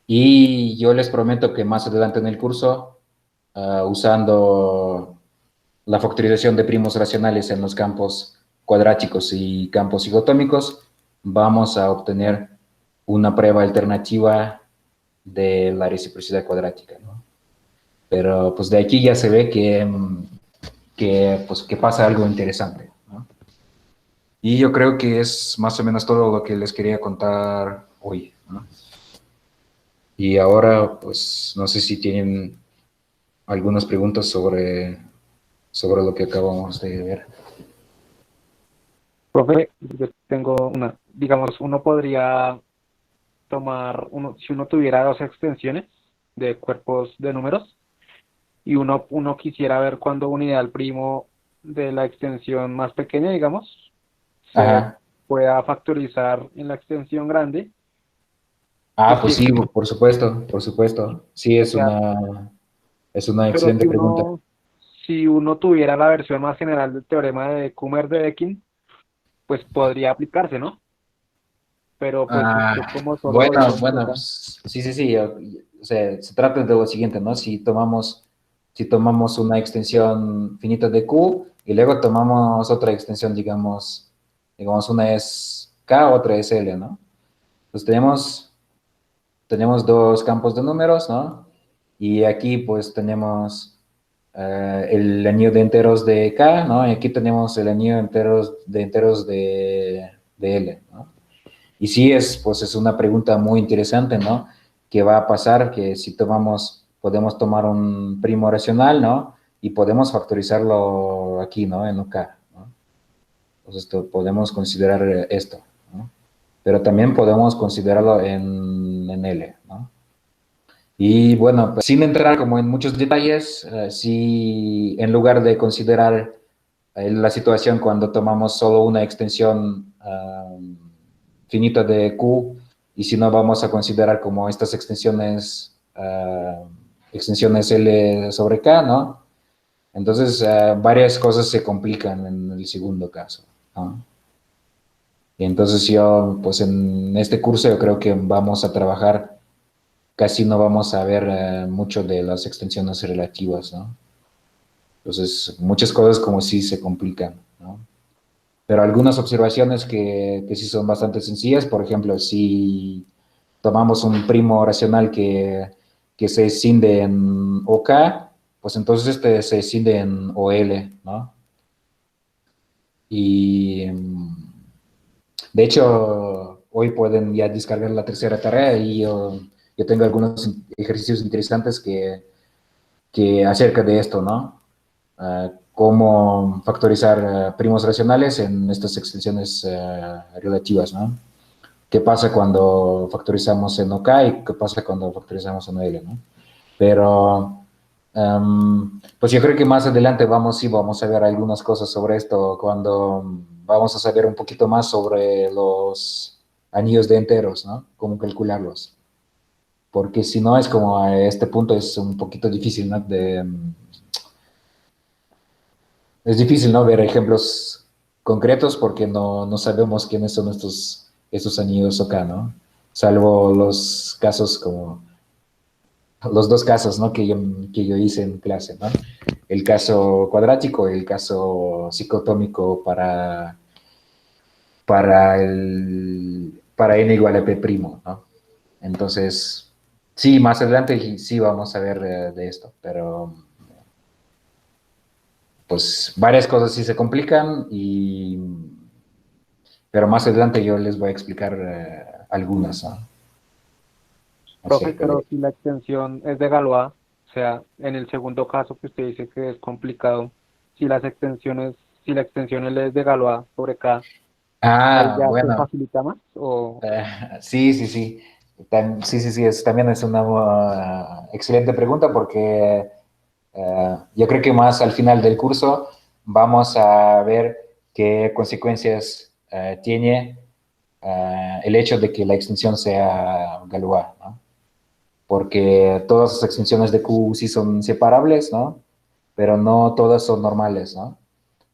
Y yo les prometo que más adelante en el curso, usando la factorización de primos racionales en los campos cuadráticos y campos dicotómicos, vamos a obtener una prueba alternativa de la reciprocidad cuadrática, ¿no? Pero pues de aquí ya se ve que pasa algo interesante, ¿no? Y yo creo que es más o menos todo lo que les quería contar hoy, ¿no? Y ahora, pues, no sé si tienen algunas preguntas sobre lo que acabamos de ver. Profe, yo tengo una, digamos, uno podría tomar, si uno tuviera dos extensiones de cuerpos de números y uno quisiera ver cuándo unidad primo de la extensión más pequeña, digamos, se Ajá. pueda factorizar en la extensión grande, Ah, pues pues sí, sí, por supuesto, por supuesto. Sí, o sea, es una pero excelente pregunta. si uno tuviera la versión más general del teorema de Kummer-Dedekind, pues podría aplicarse, ¿no? Pero pues usted como solo lo hizo Bueno, general. pues, sí. O sea, se trata de lo siguiente, ¿no? Si tomamos una extensión finita de Q y luego tomamos otra extensión, digamos una es K, otra es L, ¿no? Pues tenemos dos campos de números, ¿no? Y aquí pues tenemos el anillo de enteros de K, ¿no? Y aquí tenemos el anillo de enteros de L, ¿no? Y sí, pues es una pregunta muy interesante, ¿no? ¿Qué va a pasar? Que si podemos tomar un primo racional, ¿no? Y podemos factorizarlo aquí, ¿no? En OK, ¿no? Entonces podemos considerar esto, ¿no? Pero también podemos considerarlo en L, ¿no? Y bueno, pues, sin entrar como en muchos detalles, si en lugar de considerar la situación cuando tomamos solo una extensión finita de Q, y si no vamos a considerar como estas extensiones L sobre K, ¿no? Entonces, varias cosas se complican en el segundo caso, ¿no? Y entonces yo, pues en este curso yo creo que vamos a trabajar, casi no vamos a ver mucho de las extensiones relativas, ¿no? Entonces, muchas cosas como sí se complican, ¿no? Pero algunas observaciones que sí son bastante sencillas, por ejemplo, si tomamos un primo racional que se escinde en OK, pues entonces este se escinde en OL, ¿no? Y de hecho, hoy pueden ya descargar la tercera tarea y yo tengo algunos ejercicios interesantes que acerca de esto, ¿no? Cómo factorizar primos racionales en estas extensiones relativas, ¿no? ¿Qué pasa cuando factorizamos en OK y qué pasa cuando factorizamos en L, ¿no? Pero, pues yo creo que más adelante vamos a ver algunas cosas sobre esto cuando vamos a saber un poquito más sobre los anillos de enteros, ¿no? Cómo calcularlos. Porque si no, es como a este punto es un poquito difícil, ¿no? Es difícil, ¿no? Ver ejemplos concretos porque no sabemos quiénes son estos anillos acá, ¿no? Salvo los casos como, los dos casos, ¿no? Que yo hice en clase, ¿no? El caso cuadrático y el caso cicotómico para n igual a p primo, ¿no? Entonces, sí, más adelante sí vamos a ver de esto, pero pues varias cosas sí se complican pero más adelante yo les voy a explicar algunas, ¿no? Profe, acerca pero de... si la extensión es de Galois, o sea, en el segundo caso que usted dice que es complicado, si las extensiones, si la extensión es de Galois sobre K, ahí Ah, ya se bueno, facilita más, o sí, sí, sí. Sí, sí, sí, también es una excelente pregunta porque yo creo que más al final del curso vamos a ver qué consecuencias tiene el hecho de que la extensión sea Galois, ¿no? Porque todas las extensiones de Q sí son separables, ¿no? Pero no todas son normales, ¿no?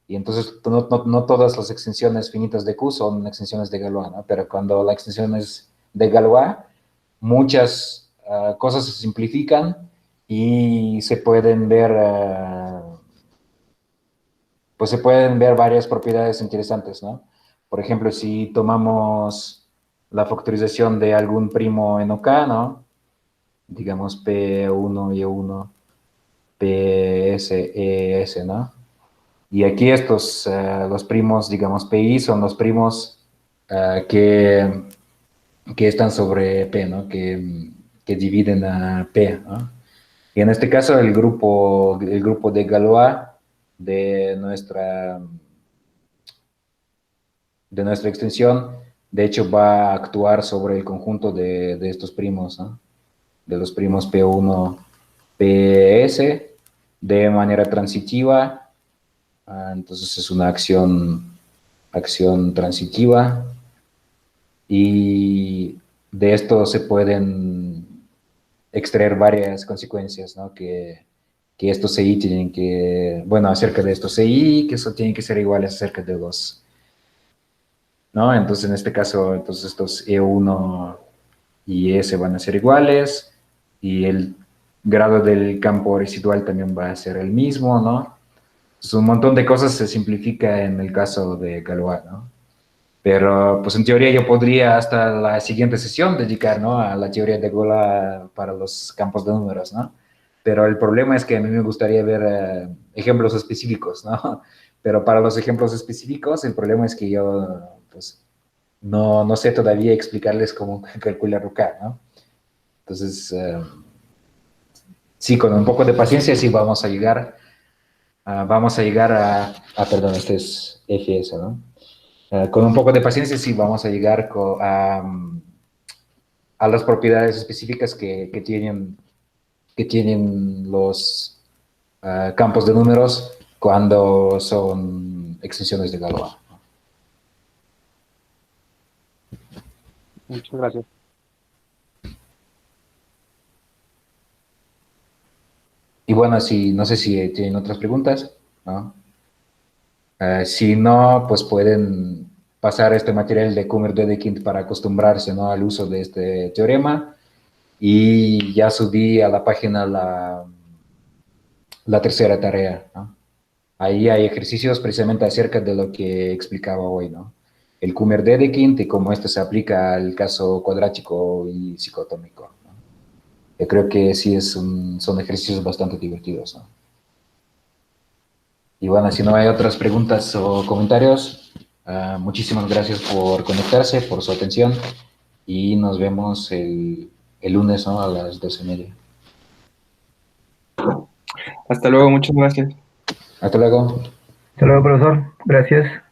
Y entonces no todas las extensiones finitas de Q son extensiones de Galois, ¿no? Pero cuando la extensión es de Galois, muchas cosas se simplifican y se pueden ver, pues se pueden ver varias propiedades interesantes, ¿no? Por ejemplo, si tomamos la factorización de algún primo en OK, ¿no? Digamos P1 y E1, PS, ES, ¿no? Y aquí estos, los primos, digamos, PI son los primos que están sobre P, ¿no? Que dividen a P, ¿no? Y en este caso el grupo de Galois de de nuestra extensión, de hecho va a actuar sobre el conjunto de estos primos, ¿no? De los primos P1, PS, de manera transitiva. Entonces es una acción transitiva y de esto se pueden extraer varias consecuencias, ¿no? Que estos CI tienen que, bueno, acerca de estos CI, que eso tienen que ser iguales acerca de los, ¿no? Entonces en este caso, entonces estos E1 y S van a ser iguales y el grado del campo residual también va a ser el mismo, ¿no? Entonces, un montón de cosas se simplifica en el caso de Galois, ¿no? Pero, pues en teoría yo podría hasta la siguiente sesión dedicar, ¿no? A la teoría de Gola para los campos de números, ¿no? Pero el problema es que a mí me gustaría ver ejemplos específicos, ¿no? Pero para los ejemplos específicos, el problema es que yo, pues, no sé todavía explicarles cómo calcular K, ¿no? Entonces, sí, con un poco de paciencia sí vamos a llegar perdón, este es FS, ¿no? Con un poco de paciencia sí vamos a llegar a las propiedades específicas que tienen los campos de números cuando son extensiones de Galois. muchas gracias. Y bueno, si, no sé si tienen otras preguntas, ¿no? Si no, pues pueden pasar este material de Kummer-Dedekind para acostumbrarse, ¿no? Al uso de este teorema. Y ya subí a la página la tercera tarea, ¿no? Ahí hay ejercicios precisamente acerca de lo que explicaba hoy, ¿no? El Kummer-Dedekind y cómo esto se aplica al caso cuadrático y psicotómico, ¿no? Yo creo que sí son ejercicios bastante divertidos, ¿no? Y bueno, si no hay otras preguntas o comentarios, muchísimas gracias por conectarse, por su atención y nos vemos el lunes, ¿no? A las 12:30. Hasta luego, muchas gracias. Hasta luego. Hasta luego, profesor. Gracias.